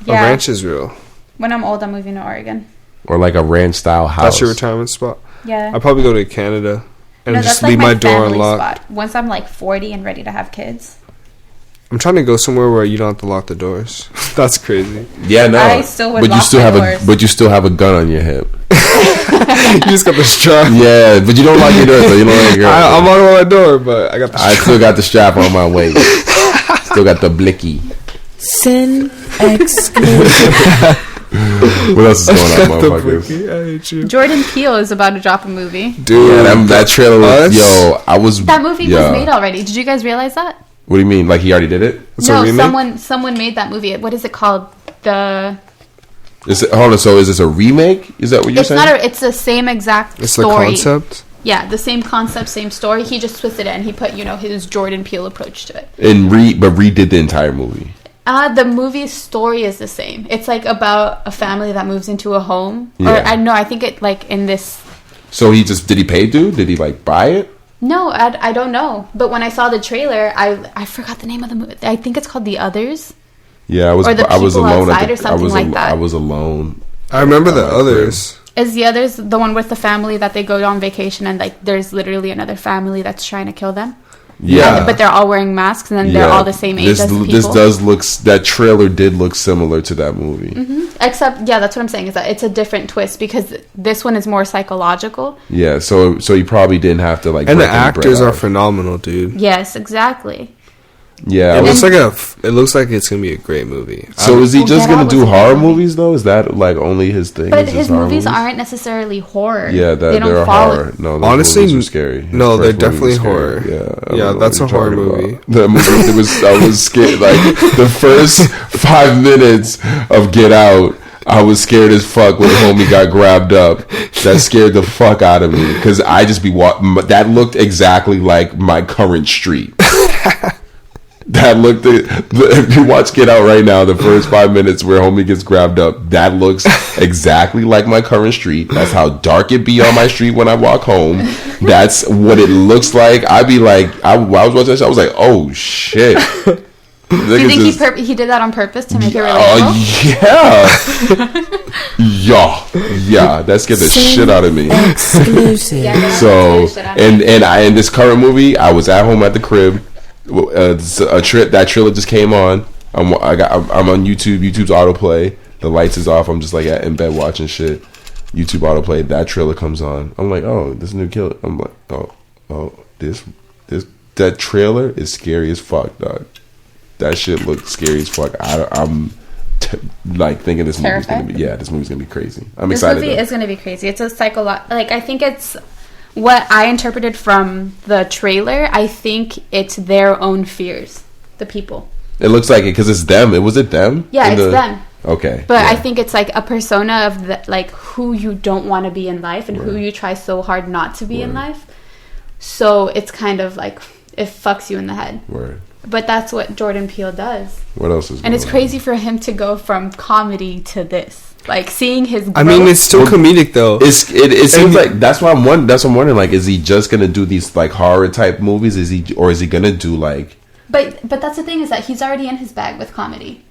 A ranch is real. When I'm old, I'm moving to Oregon. or like a ranch style house. That's your retirement spot. Yeah. I'd probably go to Canada and No, just that's leave like my door family unlocked. spot. Once I'm like 40 and ready to have kids. I'm trying to go somewhere where you don't have to lock the doors. That's crazy. Yeah, no. I still would but you lock still my have doors. but you still have a gun on your hip. You just got the strap. Yeah, but you don't lock your door, so you don't lock your I'm on my door, but I got the I strap. still got the strap on my waist. Still got the blicky. Sin exclusive. What else is going on, The motherfuckers? blicky, I hate you. Jordan Peele is about to drop a movie. Dude, Yeah, that trailer was, Us? yo, I was... That movie yo. was made already. Did you guys realize that? What do you mean? Like he already did it? It's a No, remake? someone made that movie. What is it called? Hold on, so is this a remake? Is that what you're It's saying? not. It's the same exact It's the story. concept. Yeah, the same concept, same story. He just twisted it and he put his Jordan Peele approach to it. And redid the entire movie. The movie's story is the same. It's like about a family that moves into a home. Yeah. Or I know. I think it like in this. So did he pay dude? Did he like buy it? No, I don't know. But when I saw the trailer, I forgot the name of the movie. I think it's called The Others. Yeah, Or the I was people alone. outside or something like that. I was alone. I remember the like others. Is The Others the one with the family that they go on vacation and like there's literally another family that's trying to kill them? Yeah. but they're all wearing masks, and then they're all the same age as the people. This does look... That trailer did look similar to that movie. Except, that's what I'm saying, is that it's a different twist, because this one is more psychological. Yeah, so you probably didn't have to, like... And the actors are phenomenal, dude. Yes, exactly. Yeah. It looks like it's going to be a great movie. So is he just going to do horror movies, though? Is that, like, only his thing? But his movies aren't necessarily horror. Yeah, they're horror. No, honestly, movies are scary. No, they're definitely horror. Yeah, that's a horror movie. The movie, I was scared. Like, the first 5 minutes of Get Out, I was scared as fuck when the homie got grabbed up. That scared the fuck out of me. Because I just be... That looked exactly like my current street. That looked... If you watch Get Out right now, the first 5 minutes where homie gets grabbed up, that looks exactly like my current street. That's how dark it be on my street when I walk home. That's what it looks like. I'd be like... While I was watching that show, I was like, oh, shit. Do you think he did that on purpose to make it relatable? Yeah, that scared the shit out of me. Exclusive. So, and this current movie, I was at home at the crib. That trailer just came on. I'm on YouTube. YouTube's autoplay. The lights is off. I'm just like in bed watching shit. YouTube autoplay. That trailer comes on. I'm like, oh, this new killer. I'm like, oh, that trailer is scary as fuck, dog. That shit looks scary as fuck. I'm like thinking this movie's gonna be this movie's gonna be crazy. I'm excited. This movie is gonna be crazy. It's a I think it's what I interpreted from the trailer. I think it's their own fears, the people. It looks like it because it's them. Was it them? Yeah, it's them. Okay, but I think it's like a persona of like who you don't want to be in life and who you try so hard not to be in life. So it's kind of like it fucks you in the head. Word. But that's what Jordan Peele does. What else is? And it's crazy for him to go from comedy to this, like seeing his. I mean, it's still comedic though. It seems like that's why I'm wondering. Like, is he just gonna do these like horror type movies? Is he gonna do like? But that's the thing, is that he's already in his bag with comedy.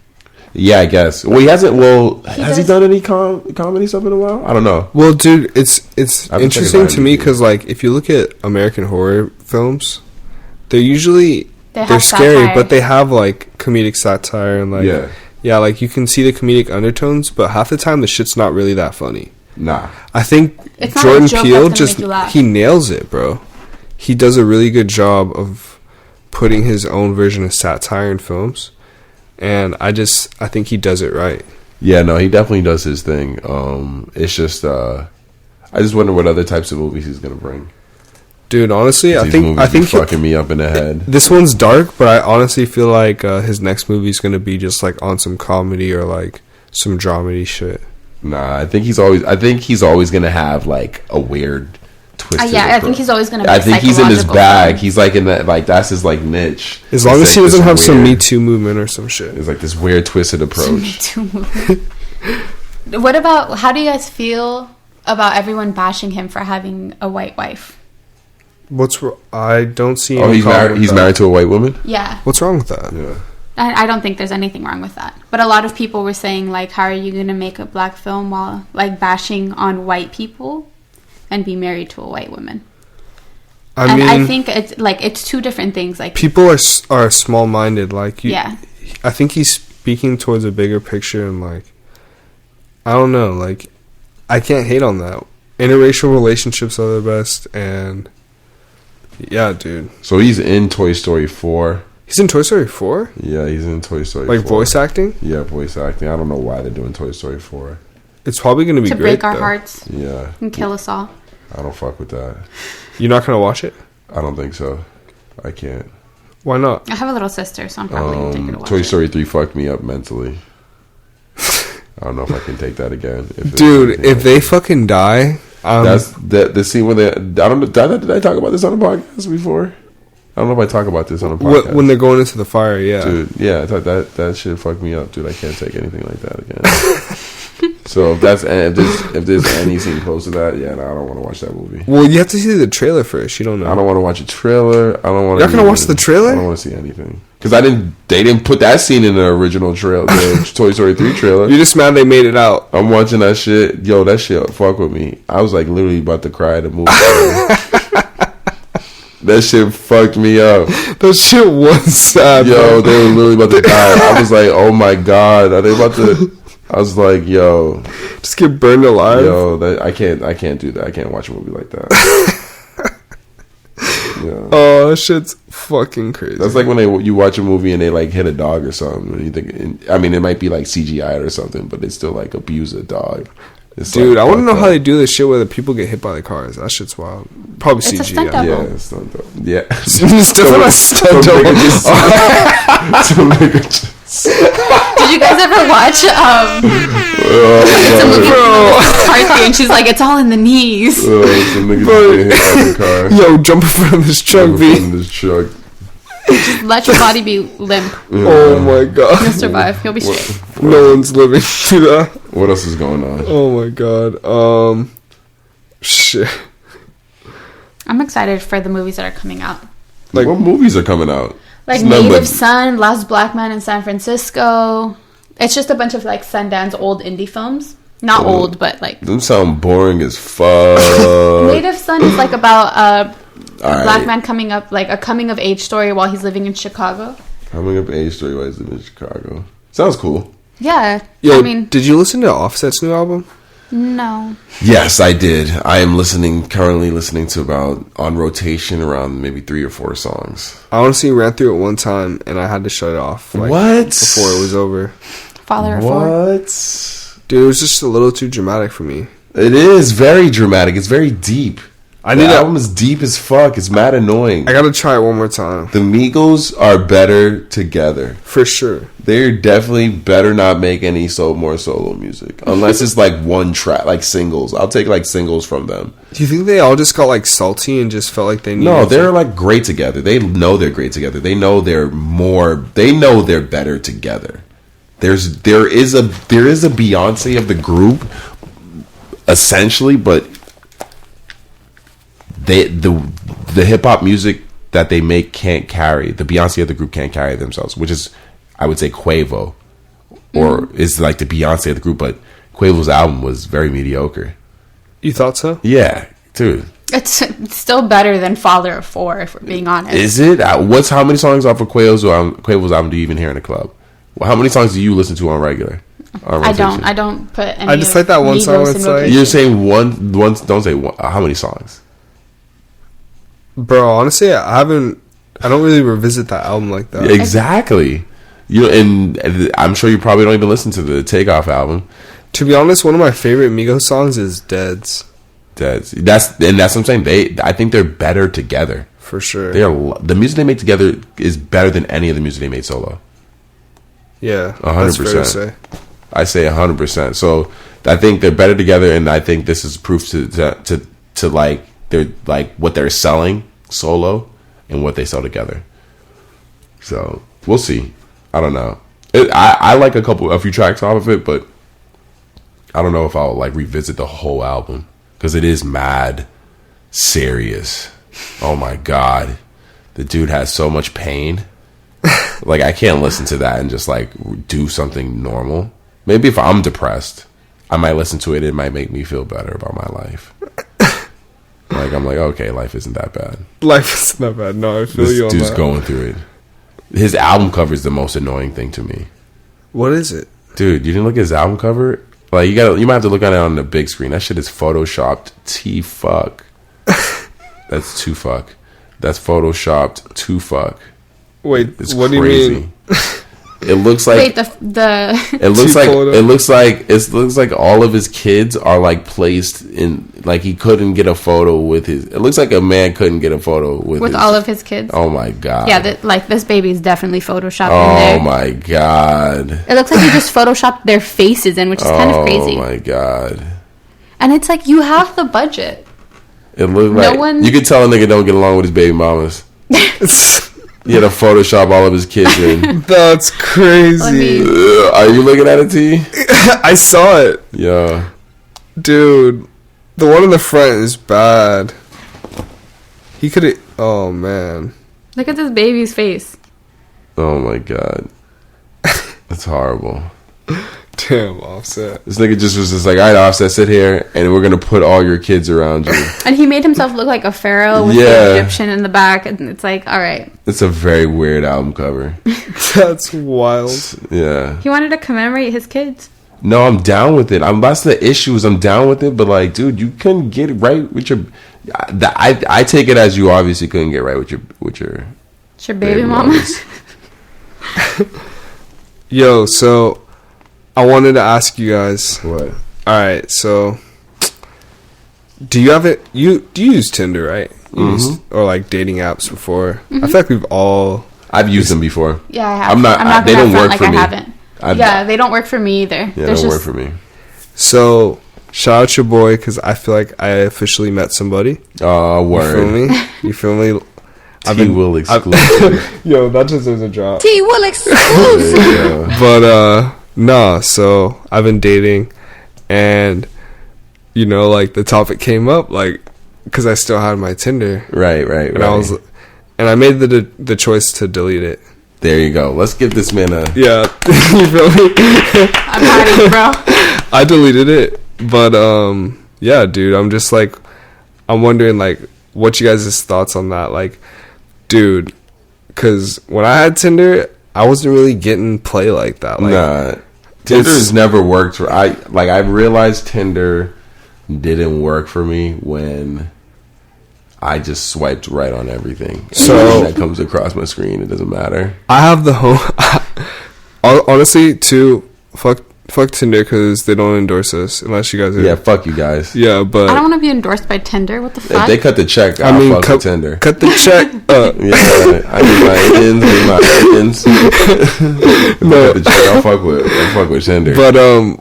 Yeah, I guess. Well, he hasn't. Well, has he done any comedy stuff in a while? I don't know. Well, dude, it's interesting to me because like if you look at American horror films, they're usually. They're scary, satire. But they have like comedic satire and like like you can see the comedic undertones, but half the time the shit's not really that funny. Nah, I think Jordan Peele he nails it, bro. He does a really good job of putting his own version of satire in films, and I think he does it right. Yeah, no, he definitely does his thing. It's just I just wonder what other types of movies he's gonna bring. Dude, honestly, I think fucking me up in the head. This one's dark, but I honestly feel like his next movie is gonna be just like on some comedy or like some dramedy shit. Nah, I think he's always gonna have like a weird twist. I think he's always gonna. I think he's in his bag. He's like in that, like that's his like niche. As long as he doesn't have some Me Too movement or some shit. It's like this weird twisted approach. Me Too movement. What about? How do you guys feel about everyone bashing him for having a white wife? I don't see. Oh, he's married to a white woman. Yeah. What's wrong with that? Yeah. I don't think there's anything wrong with that. But a lot of people were saying like, how are you going to make a black film while like bashing on white people and be married to a white woman? I mean, I think it's two different things. Like people are small minded. Like yeah. I think he's speaking towards a bigger picture and like I don't know. Like I can't hate on that. Interracial relationships are the best and. Yeah, dude. So he's in Toy Story 4. He's in Toy Story 4? Yeah, he's in Toy Story 4. Like voice acting? Yeah, voice acting. I don't know why they're doing Toy Story 4. It's probably going to be great, to break our hearts. Yeah. And kill us all. I don't fuck with that. You're not going to watch it? I don't think so. I can't. Why not? I have a little sister, so I'm probably going to take her to watch Toy Story 3 fucked me up mentally. I don't know if I can take that again. Dude, if they fucking die... that's the scene where did I talk about this on a podcast before? I don't know if I talk about this on a podcast. When they're going into the fire, yeah. Dude, yeah, I thought that shit fucked me up, dude. I can't take anything like that again. So if there's any scene close to that, yeah, no, I don't want to watch that movie. Well, you have to see the trailer first. You don't know. I don't want to watch a trailer. I don't want. You're not gonna watch the trailer? I don't want to see anything because they didn't put that scene in the original trailer, the Toy Story 3 trailer. You're just mad they made it out. I'm watching that shit. Yo, that shit fuck with me. I was like literally about to cry at the movie. That shit fucked me up. That shit was sad. Yo, they were literally about to die. I was like, oh my god, are they about to? I was like, yo, just get burned alive. Yo, I can't do that. I can't watch a movie like that. Yeah. Oh, that shit's fucking crazy. That's like when you watch a movie and they like hit a dog or something. And you think, I mean, it might be like CGI or something, but they still like abuse a dog. Dude, I want to know how they do this shit where the people get hit by the cars. That shit's wild. Probably it's CGI. A stunt double. Yeah, it's stunt double. Yeah. It's definitely a stunt double. Did you guys ever watch it's a movie McCarthy and she's like, it's all in the knees. Some niggas getting hit by the car. Yo, jump in front of this truck, B. Just let your body be limp. Oh my god. He'll survive. He'll be straight. No one's living through that. What else is going on? Oh my god. Shit. I'm excited for the movies that are coming out. Like, what movies are coming out? Like Native Son, Last Black Man in San Francisco. It's just a bunch of like Sundance old indie films. Not old, but like... Them sound boring as fuck. Native Son is like about a black man coming up, like a coming of age story while he's living in Chicago. Coming of age story while he's living in Chicago. Sounds cool. Yeah. Yo, I mean... Did you listen to Offset's new album? No. Yes, I did. I am currently listening to about, on rotation, around maybe 3 or 4 songs. I honestly ran through it one time and I had to shut it off. What? Before it was over. Father of Four. What? Dude, it was just a little too dramatic for me. It is very dramatic. It's very deep. The album is deep as fuck. It's mad annoying. I gotta try it one more time. The Migos are better together. For sure. They're definitely better not make any more solo music. Unless it's like one track, like singles. I'll take like singles from them. Do you think they all just got like salty and just felt like they needed No, they're like great together. They know they're great together. They know they're better together. There is a Beyonce of the group, essentially, but the hip hop music that they make can't carry. The Beyonce of the group can't carry themselves, which is, I would say, Quavo, or is like the Beyonce of the group. But Quavo's album was very mediocre. You thought so? Yeah, dude. It's still better than Father of Four, if we're being honest. Is it? How many songs off of Quavo's album do you even hear in the club? Well, how many songs do you listen to on regular? I don't put any. I just like that one song. It's like, you're saying one. Don't say one. How many songs? Bro, honestly, I don't really revisit that album like that. Exactly. And I'm sure you probably don't even listen to the Takeoff album. To be honest, one of my favorite Migos songs is Dead's. That's what I'm saying. I think they're better together. For sure. The music they make together is better than any of the music they made solo. Yeah, 100%. I say 100%. So I think they're better together, and I think this is proof to like they're like what they're selling solo and what they sell together. So we'll see. I don't know. I like a few tracks off of it, but I don't know if I'll like revisit the whole album because it is mad serious. Oh my god, the dude has so much pain. Like, I can't listen to that and just like do something normal. Maybe if I'm depressed, I might listen to it. It might make me feel better about my life. Like, I'm like, okay, life isn't that bad. Life isn't that bad. No, I feel you on that. This dude's going through it. His album cover is the most annoying thing to me. What is it? Dude, you didn't look at his album cover? Like, you might have to look at it on the big screen. That shit is photoshopped T-fuck. That's too fuck. That's photoshopped to fuck. Wait, it's what crazy. do you mean? It looks like it looks like all of his kids are like placed in, like he couldn't get a photo with his. It looks like a man couldn't get a photo with all of his kids. Oh my god! Yeah, like this baby's definitely photoshopped in there. Oh my god! It looks like he just photoshopped their faces in, which is kind of crazy. Oh my god! And it's like, you have the budget. It looked like you could tell a nigga don't get along with his baby mamas. He had to Photoshop all of his kids in. That's crazy. Are you looking at it, T? I saw it. Yeah. Dude, the one in the front is bad. He could have... Oh, man. Look at this baby's face. Oh, my God. That's horrible. Damn, Offset. This nigga just was just like, all right, Offset, sit here, and we're gonna put all your kids around you. And he made himself look like a pharaoh with the Egyptian in the back, and it's like, all right. It's a very weird album cover. That's wild. Yeah. He wanted to commemorate his kids. No, I'm down with it. That's the issues. I'm down with it, but like, dude, you couldn't get it right with your. I take it as you obviously couldn't get right with your It's your baby mama. Yo, so I wanted to ask you guys. What? All right, so do you have it? Do you use Tinder, right? Or like dating apps before? I feel like I've used them before. Yeah, I have. I'm not. They don't work for me. I haven't. They don't work for me either. Yeah, they don't work for me. So shout out your boy, because I feel like I officially met somebody. Oh, word. You feel me? T-Will exclusive. Yo, that just was a drop. T-Will exclusive. But nah, so I've been dating, and you know, like the topic came up, like, because I still had my Tinder. Right. And I made the choice to delete it. There you go. Let's give this man a... Yeah. You feel me? I'm hiding, bro. I deleted it. But, yeah, dude, I'm just, like... I'm wondering, like, what you guys' thoughts on that. Like, dude, because when I had Tinder, I wasn't really getting play like that. Like, nah. Tinder's never worked for... I realized Tinder didn't work for me when... I just swiped right on everything. So that comes across my screen, it doesn't matter. I have the home. Honestly, too. Fuck Tinder, because they don't endorse us unless you guys are. Yeah, fuck you guys. Yeah, but I don't want to be endorsed by Tinder. What the fuck? If they cut the check, I'll fuck with Tinder. Cut the check. Yeah, I need my ends. No, cut the check. I'll fuck with Tinder. But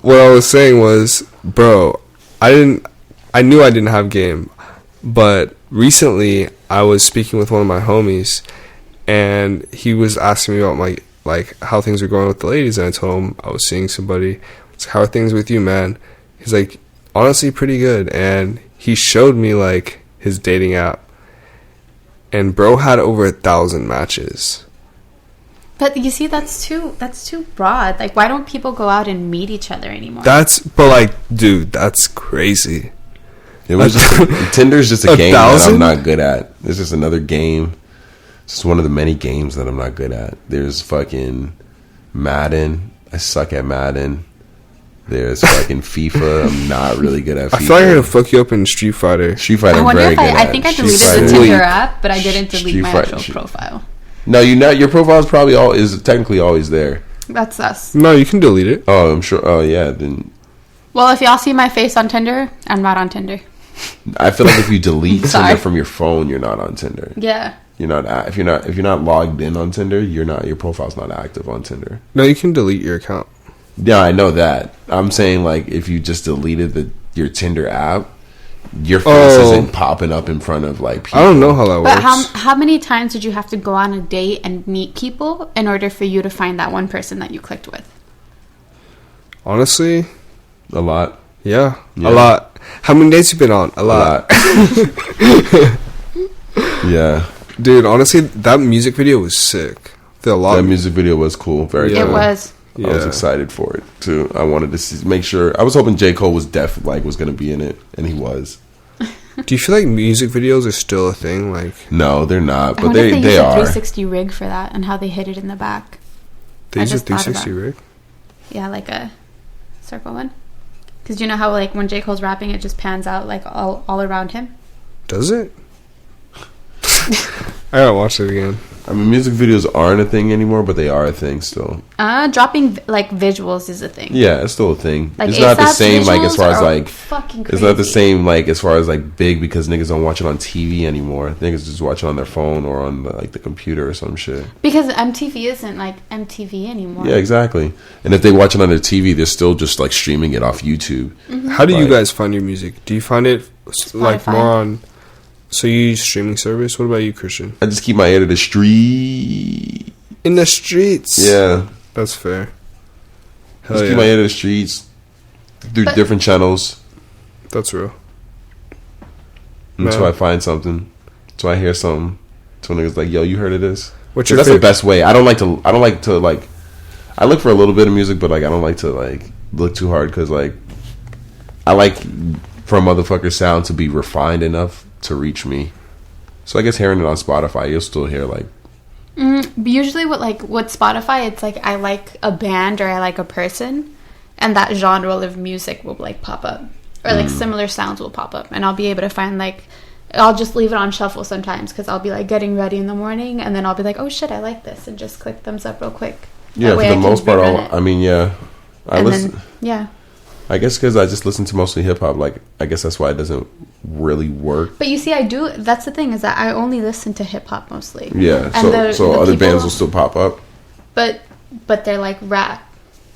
what I was saying was, bro, I knew I didn't have game, but recently I was speaking with one of my homies, and he was asking me about how things were going with the ladies, and I told him I was seeing somebody. It's like, how are things with you, man? He's like, honestly, pretty good. And he showed me like his dating app, and bro had over 1,000 matches. But you see, that's too broad. Like, why don't people go out and meet each other anymore? Dude, that's crazy. It was just Tinder's just a game that I'm not good at. It's just another game. It's just one of the many games that I'm not good at. There's fucking Madden. I suck at Madden. There's fucking FIFA. I'm not really good at FIFA. I feel like I'm gonna fuck you up in Street Fighter. Street Fighter, I'm very good at. I think I deleted the Tinder app, but I didn't delete my actual profile. No, your profile is probably technically always there. That's us. No, you can delete it. Oh, I'm sure. Oh, yeah. Then. Well, if y'all see my face on Tinder, I'm not on Tinder. I feel like if you delete Tinder from your phone, you're not on Tinder. Yeah. You're not if you're not logged in on Tinder, your profile's not active on Tinder. No, you can delete your account. Yeah, I know that. I'm saying like if you just deleted your Tinder app, your face isn't popping up in front of like people. I don't know how that works. But how many times did you have to go on a date and meet people in order for you to find that one person that you clicked with? Honestly, a lot. Yeah, a lot. How many dates you been on? A lot. Yeah. Dude, honestly, that music video was sick. That music video was cool. Very cool. It was. I was excited for it too. I wanted to make sure. I was hoping J. Cole was was going to be in it, and he was. Do you feel like music videos are still a thing? Like, no, they're not. But they used a 360 rig for that, and how they hit it in the back. They use a 360 rig. Yeah, like a circle one. Because you know how like when J. Cole's rapping, it just pans out like all around him. Does it? I gotta watch it again. I mean, music videos aren't a thing anymore, but they are a thing still. Dropping like visuals is a thing. Yeah, it's still a thing. Like, it's not the same like as far as like fucking crazy. It's not the same like as far as like big, because niggas don't watch it on TV anymore. Niggas just watch it on their phone or on the computer or some shit. Because MTV isn't like MTV anymore. Yeah, exactly. And if they watch it on their TV, they're still just like streaming it off YouTube. Mm-hmm. How do you guys find your music? Do you find it like more on? So you use streaming service? What about you, Christian? I just keep my ear to the street. In the streets? Yeah. That's fair. Just keep my ear to the streets through different channels. That's real. Until I find something. Until I hear something. Until niggas like, yo, you heard of this? What's your That's the best way. I don't like to I look for a little bit of music, but like I don't like to like look too hard because like I like for a motherfucker's sound to be refined enough to reach me. So I guess hearing it on Spotify, you'll still hear like. Usually, with Spotify, it's like I like a band or I like a person, and that genre of music will like pop up, or like similar sounds will pop up, and I'll be able to find like. I'll just leave it on shuffle sometimes because I'll be like getting ready in the morning, and then I'll be like, oh shit, I like this, and just click thumbs up real quick. Yeah, for the most part, I listen. Yeah. I guess because I just listen to mostly hip hop. Like, I guess that's why it doesn't really work. But you see, I do. That's the thing is that I only listen to hip hop mostly. Yeah. And so other bands will still pop up. But they're like rap.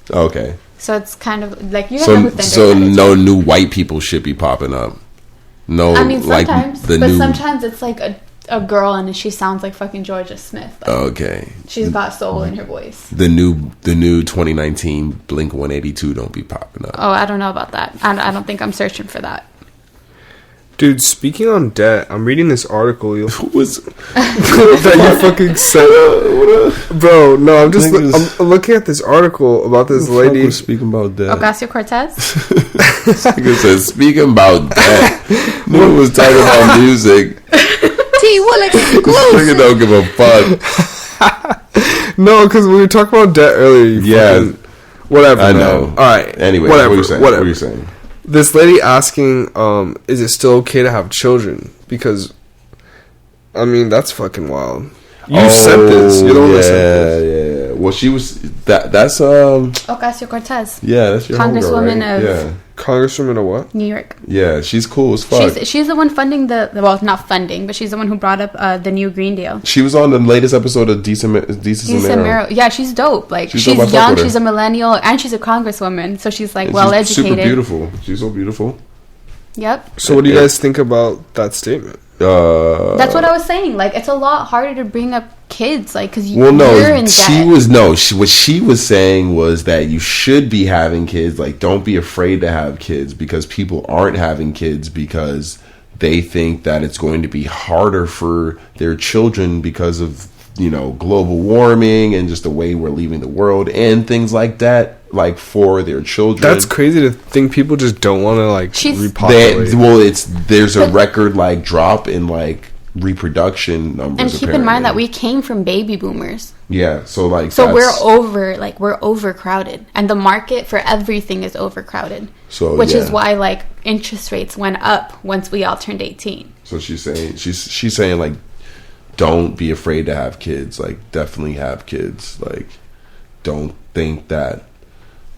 Okay. So it's kind of like you. So no new white people should be popping up. No, I mean sometimes, like sometimes it's like a girl and she sounds like fucking Georgia Smith. Like, okay, she's got soul in her voice. The new 2019 Blink 182 don't be popping up. Oh, I don't know about that. I don't think I'm searching for that. Dude, speaking on debt, I'm reading this article. Who was that you fucking said? Bro, no, I'm just I'm looking at this artical about this lady. Was speaking about debt. Ocasio-Cortez? Nigga said, speaking about debt. Nigga was talking about music. T-Will exclusive. Nigga don't give a fuck. No, because we were talking about debt earlier. Yeah. Whatever. I know. All right. Anyway, whatever. What are you saying? This lady asking, is it still okay to have children? Because, I mean, that's fucking wild. You said this. You don't listen. Yeah. Well, she was that's Ocasio-Cortez. Yeah, that's your Congresswoman right? of Congresswoman of what? New York. Yeah, she's cool as fuck. She's the one funding well, not funding, but she's the one who brought up the new Green Deal. She was on the latest episode of Decent Samaro. Yeah, she's dope. Like she's young, she's a millennial, and she's a congresswoman, so she's like well educated. Super beautiful. She's so beautiful. Yep. So what do you guys think about that statement? That's what I was saying. Like, it's a lot harder to bring up kids, like, because you're in debt. What she was saying was that you should be having kids. Like, don't be afraid to have kids because people aren't having kids because they think that it's going to be harder for their children because of, global warming and just the way we're leaving the world and things like that. Like for their children, that's crazy to think. People just don't want to repopulate. There's a record like drop in like reproduction numbers. And keep in mind that we came from baby boomers. Yeah, so we're overcrowded, and the market for everything is overcrowded. So which is why like interest rates went up once we all turned 18. So she's saying like, don't be afraid to have kids. Like, definitely have kids. Like, don't think that.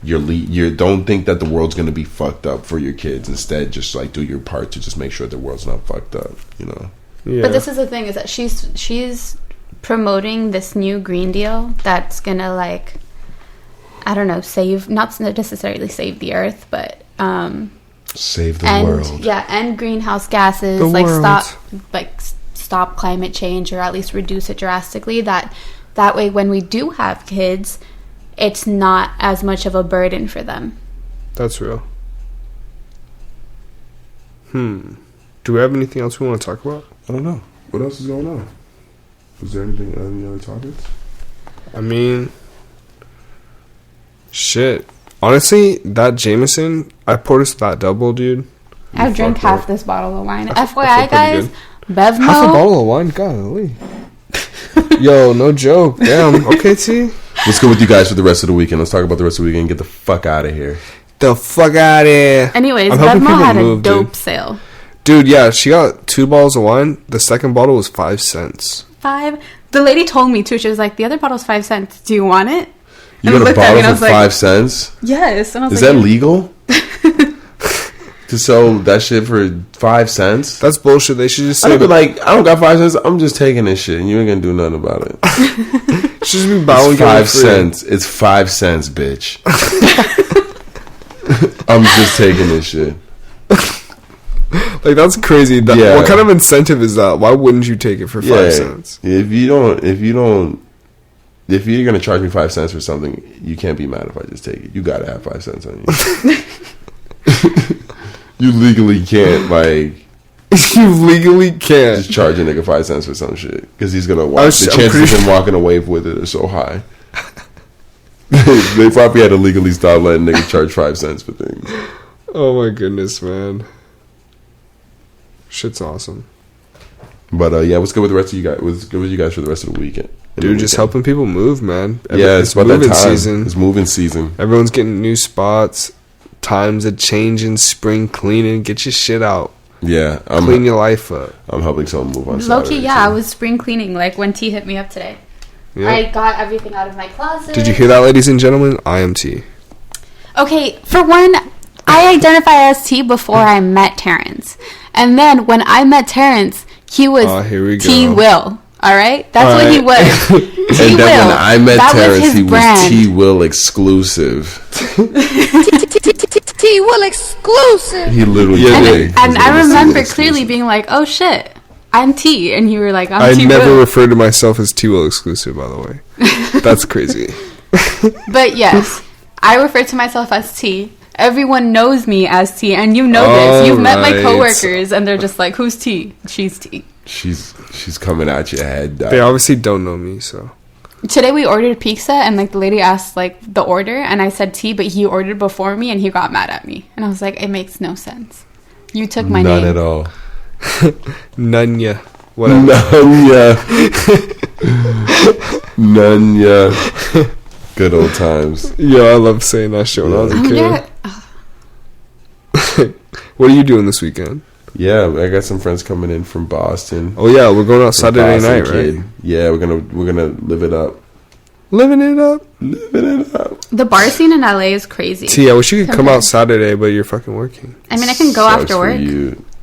You don't think that the world's gonna be fucked up for your kids. Instead, just like do your part to just make sure the world's not fucked up. Yeah. But this is the thing: is that she's promoting this new Green Deal that's gonna like, I don't know, not necessarily save the earth, but save the world. Yeah, and greenhouse gases. Stop climate change, or at least reduce it drastically. That way, when we do have kids, it's not as much of a burden for them. That's real. Do we have anything else we want to talk about? I don't know. What else is going on? Was there any other topics? I mean, shit. Honestly, that Jameson, I poured us that double, dude. I drank half this bottle of wine. FYI, guys, Bevmo. Half a bottle of wine? Golly. Yo, no joke. Damn. Okay, T. Let's go with you guys for the rest of the weekend. Let's talk about the rest of the weekend. Get the fuck out of here. The fuck out of here. Anyways, Bevmo had a dope sale. Dude, yeah, she got 2 bottles of wine. The second bottle was 5 cents. 5? The lady told me, too. She was like, the other bottle's 5 cents. Do you want it? You got a bottle for 5 cents? Yes. And I was Is that legal? To sell that shit for 5 cents? That's bullshit. They should just say, I don't got 5 cents. I'm just taking this shit, and you ain't gonna do nothing about it. Should be bowing. It's 5 cents. It's 5 cents, bitch. I'm just taking this shit. Like, that's crazy. What kind of incentive is that? Why wouldn't you take it for 5 cents? If you're gonna charge me 5 cents for something, you can't be mad if I just take it. You gotta have 5 cents on you. You legally can't, like... You legally can't. Just charge a nigga 5 cents for some shit. Because he's gonna walk... The chances of him walking away with it are so high. They probably had to legally stop letting niggas charge 5 cents for things. Oh my goodness, man. Shit's awesome. But what's good with the rest of you guys? What's good with you guys for the rest of the weekend? Dude, just helping people move, man. It's moving season. It's moving season. Everyone's getting new spots. Times are changing. Spring cleaning. Get your shit out. Yeah, clean your life up. I'm helping someone move on. Low-key, yeah, I was spring cleaning. Like when T hit me up today, yep. I got everything out of my closet. Did you hear that, ladies and gentlemen? I am T. Okay, for one, I identify as T before I met Terrence, and then when I met Terrence, he was T Will. All right, that's what he was. And then when I met Terrence, he was T Will exclusive. T Will exclusive. He literally did. And I remember clearly being like, "Oh shit, I'm T," and you were like, "I'm T Will." I never referred to myself as T Will exclusive, by the way. That's crazy. But yes, I refer to myself as T. Everyone knows me as T, and you know this. You've met my coworkers, and they're just like, "Who's T?" She's T. She's coming at your head. They obviously don't know me, so. Today we ordered pizza, and like the lady asked like the order, and I said T, but he ordered before me, and he got mad at me, and I was like, it makes no sense. You took my name. None at all. Nunya. Whatever. Nunya. Good old times. Yo, I love saying that shit when I was a kid. Yeah. What are you doing this weekend? Yeah, I got some friends coming in from Boston. Oh yeah, we're going out Saturday night, right? Yeah, we're gonna live it up. Living it up. The bar scene in LA is crazy. See, I wish you could come out Saturday, but you're fucking working. I mean, I can go after work.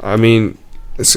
I mean, it's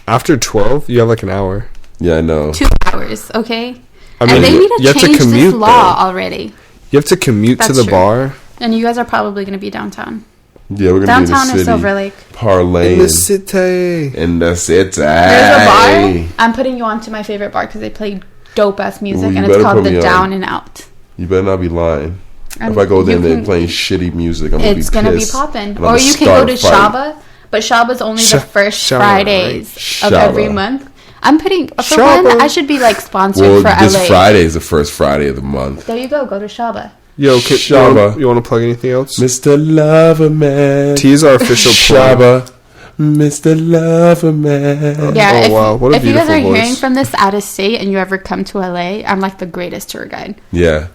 after 12, you have like an hour. Yeah, I know. 2 hours, okay? I mean, and they need to change commute, this law already. You have to commute to the bar. And you guys are probably going to be downtown. Yeah, we're going to be in the city. Downtown or Silver Lake. Parlay. In the city. There's a bar. I'm putting you on to my favorite bar because they play dope-ass music, and it's called the Down and Out. You better not be lying. If I go there and they're playing shitty music, I'm going to be pissed. It's going to be popping. Or you can go to Shaba, but Shaba's only the first Fridays of every month. I'm putting... For one, I should be like sponsored for LA. This Friday is the first Friday of the month. There you go. Go to Shaba. Yo, Shaba. You want to plug anything else? Mr. Loverman. T is our official Shaba. Mr. Loverman. Yeah, wow. What a if you guys are hearing from this out of state and you ever come to LA, I'm like the greatest tour guide. Yeah.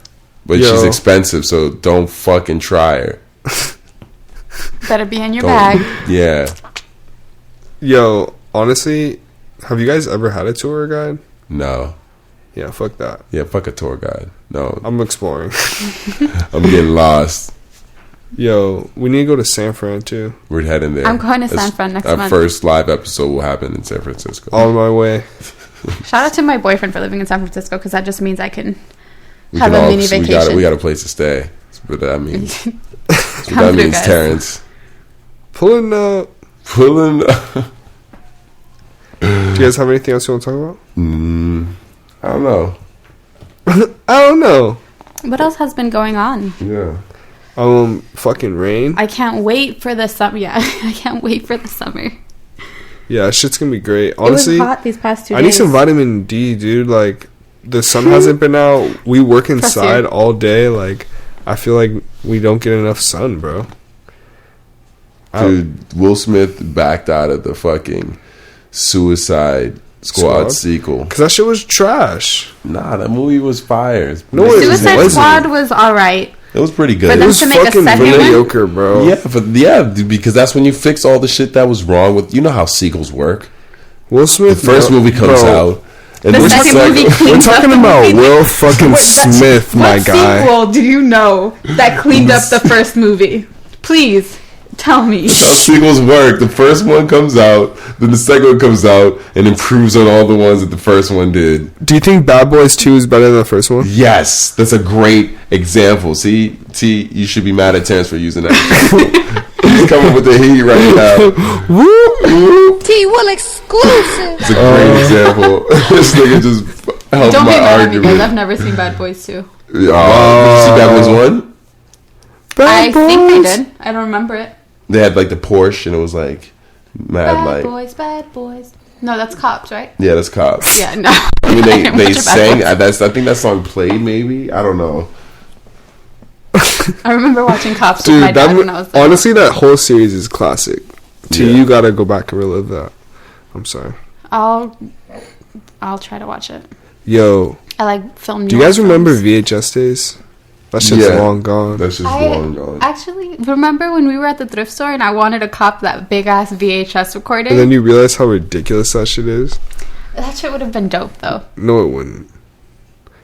But she's expensive, so don't fucking try her. Better be in your bag. Yeah. Yo, honestly, have you guys ever had a tour guide? No. Yeah, fuck that. Yeah, fuck a tour guide. No. I'm exploring. I'm getting lost. Yo, we need to go to San Fran, too. We're heading there. I'm going to San Fran next month. Our first live episode will happen in San Francisco. On my way. Shout out to my boyfriend for living in San Francisco, because that just means I can have a mini vacation. We got a place to stay. That's what that means. That's what that means, guys. Terrence. Pulling up. Do you guys have anything else you want to talk about? I don't know. I don't know. What else has been going on? Yeah. Fucking rain. I can't wait for the summer. Yeah, I can't wait for the summer. Yeah, shit's gonna be great. Honestly, it was hot these past 2 days. I need some vitamin D, dude. Like, the sun hasn't been out. We work inside all day. Like, I feel like we don't get enough sun, bro. Dude, Will Smith backed out of the fucking Suicide Squad sequel. Because that shit was trash. Nah, that movie was fire. No, Suicide Squad was alright. It was pretty good. It was fucking mediocre, bro. Yeah, because that's when you fix all the shit that was wrong with... You know how sequels work. Will Smith... The first movie comes out... And the second movie we're talking about Will fucking Smith, my guy. What sequel do you know that cleaned up the first movie? Please... Tell me. That's how sequels work. The first one comes out, then the second one comes out, and improves on all the ones that the first one did. Do you think Bad Boys 2 is better than the first one? Yes. That's a great example. See, you should be mad at Terrence for using that. He's coming with the heat right now. Woo! T-Will exclusive. It's a great example. This nigga just helped Don't my be mad argument. at me, guys. I've never seen Bad Boys 2. Did you see Bad Boys 1? I think they did. I don't remember it. They had like the Porsche, and it was like mad Bad Boys. No, that's Cops, right? Yeah, that's Cops. Yeah, no. I mean, they sang. I think that song played. Maybe I don't know. I remember watching Cops with my dad when I was there. Honestly, that whole series is classic. You gotta go back and relive that. I'm sorry. I'll try to watch it. Yo. I like film. Do you guys remember VHS days? That shit's long gone. That's just long gone. Actually, remember when we were at the thrift store and I wanted to cop that big ass VHS recorder? And then you realize how ridiculous that shit is? That shit would have been dope, though. No, it wouldn't.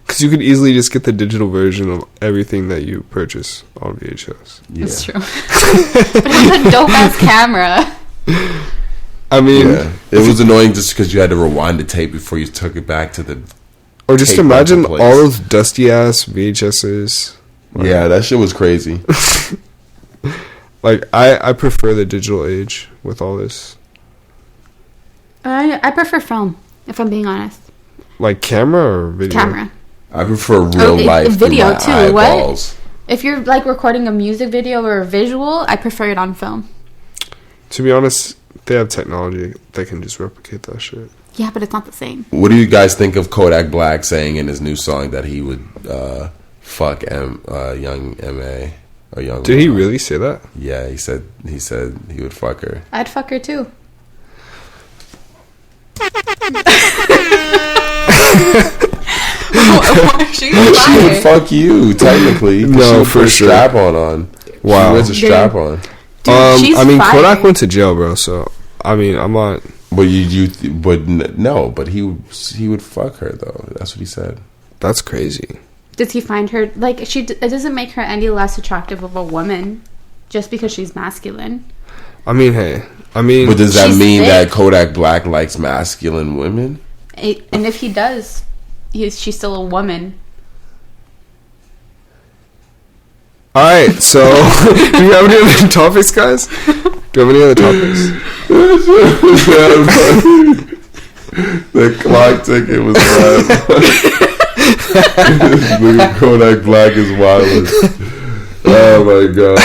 Because you could easily just get the digital version of everything that you purchase on VHS. Yeah. That's true. But it's a dope ass camera. I mean... Yeah. It was annoying just because you had to rewind the tape before you took it back to the... Or just imagine all those dusty ass VHSs. Like, yeah, that shit was crazy. Like, I prefer the digital age with all this. I prefer film, if I'm being honest. Like camera or video? Camera. I prefer real life video too. Eyeballs. What? If you're like recording a music video or a visual, I prefer it on film. To be honest, they have technology that can just replicate that shit. Yeah, but it's not the same. What do you guys think of Kodak Black saying in his new song that he would fuck young M.A. or young? Did he really say that? Yeah, he said he would fuck her. I'd fuck her too. She would fuck you technically. No, for sure. Strap on. Wow. She wears a strap on. Dude, I mean, fire. Kodak went to jail, bro. So I mean, I'm not. But but he would fuck her though. That's what he said. That's crazy. Does he find her like it doesn't make her any less attractive of a woman just because she's masculine? I mean, hey. But does that mean thick. that Kodak Black likes masculine women? And if he does, she's still a woman. All right, so do you have any other topics, guys? Do you have any other topics? The clock ticket was bad. Kodak Black is wild. Oh my god,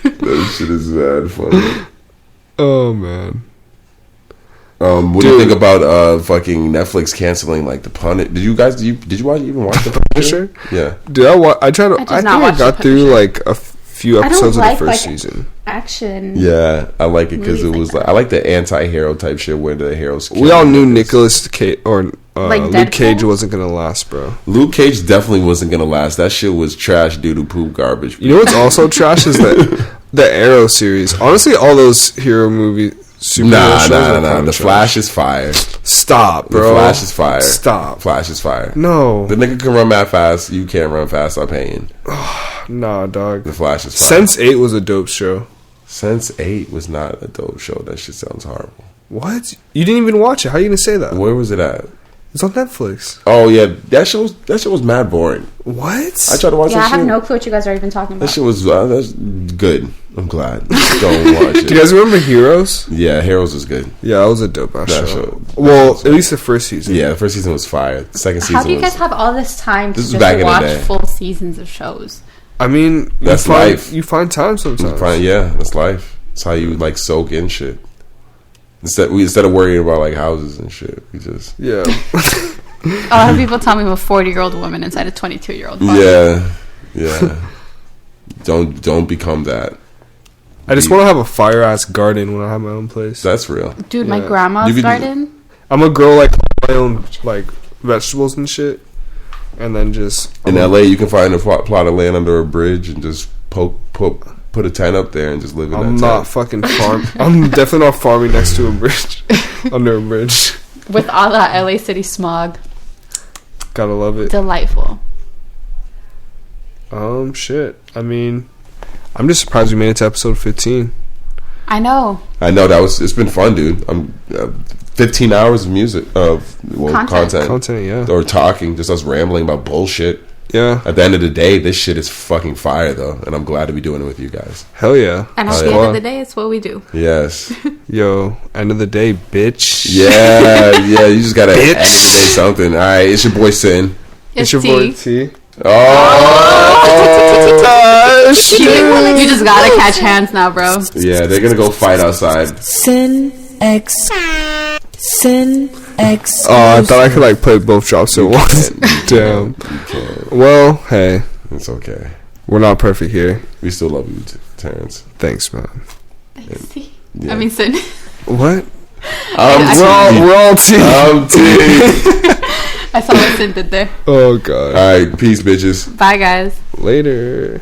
that shit is bad funny. Oh man. What do you think about fucking Netflix canceling like the Punisher? Did you even watch the Punisher? Yeah. Dude, I think I got through like a few episodes of the first season. Action. Yeah, I like it because it was like I like the anti-hero type shit where the heroes. We all knew Nicolas Cage or like Luke Cage wasn't gonna last, bro. Luke Cage definitely wasn't gonna last. That shit was trash, doo-doo, poop, garbage. You know what's also trash is the Arrow series. Honestly, all those hero movies. Nah. The Flash is fire. Stop, bro. The Flash is fire. Stop. Flash is fire. No. The nigga can run that fast. You can't run fast. I'm paying. Nah, dog. The Flash is fire. Sense8 was a dope show. Sense8 was not a dope show. That shit sounds horrible. What? You didn't even watch it. How are you gonna say that? Where was it at? It's on Netflix. Oh yeah, that shit was mad boring. What? I tried to watch that shit. I have no clue what you guys are even talking about. That shit was that's good. I'm glad. Don't watch it. Do you guys remember Heroes? Yeah, Heroes was good. Yeah, that was a dope ass show. Well, at least the first season. Yeah, the first season was fire. The second season. How do you guys have all this time to just watch full seasons of shows? I mean, that's life. You find time sometimes. That's life. That's how you like soak in shit. Instead of worrying about like houses and shit, we just A lot of people tell me I'm a 40-year-old woman inside a 22-year-old body. Yeah. Don't become that. I just want to have a fire ass garden when I have my own place. That's real, dude. My grandma's garden. I'm gonna grow like my own like vegetables and shit, and then just in LA you can find a plot of land under a bridge and just put a tent up there and just live in that tent. I'm not fucking I'm definitely not farming next to a bridge, under a bridge. With all that LA City smog. Gotta love it. Delightful. Shit. I mean, I'm just surprised we made it to episode 15. I know. It's been fun, dude. 15 hours of music, content, yeah. Or talking, just us rambling about bullshit. Yeah. At the end of the day, this shit is fucking fire, though, and I'm glad to be doing it with you guys. Hell yeah. And at the end of the day, it's what we do. Yes. Yo, end of the day, bitch. Yeah, you just gotta end of the day something. All right, it's your boy Sin. It's your boy T. You just gotta catch hands now, bro. Yeah, they're gonna go fight outside. Sin X. Oh, I thought I could like play both drops at once. Damn. You can't. Well, hey, it's okay. We're not perfect here. We still love you, Terrence. Thanks, man. Thanks. Yeah. I mean, Sin. What? We're all team. I saw what Sin did there. Oh, God. All right. Peace, bitches. Bye, guys. Later.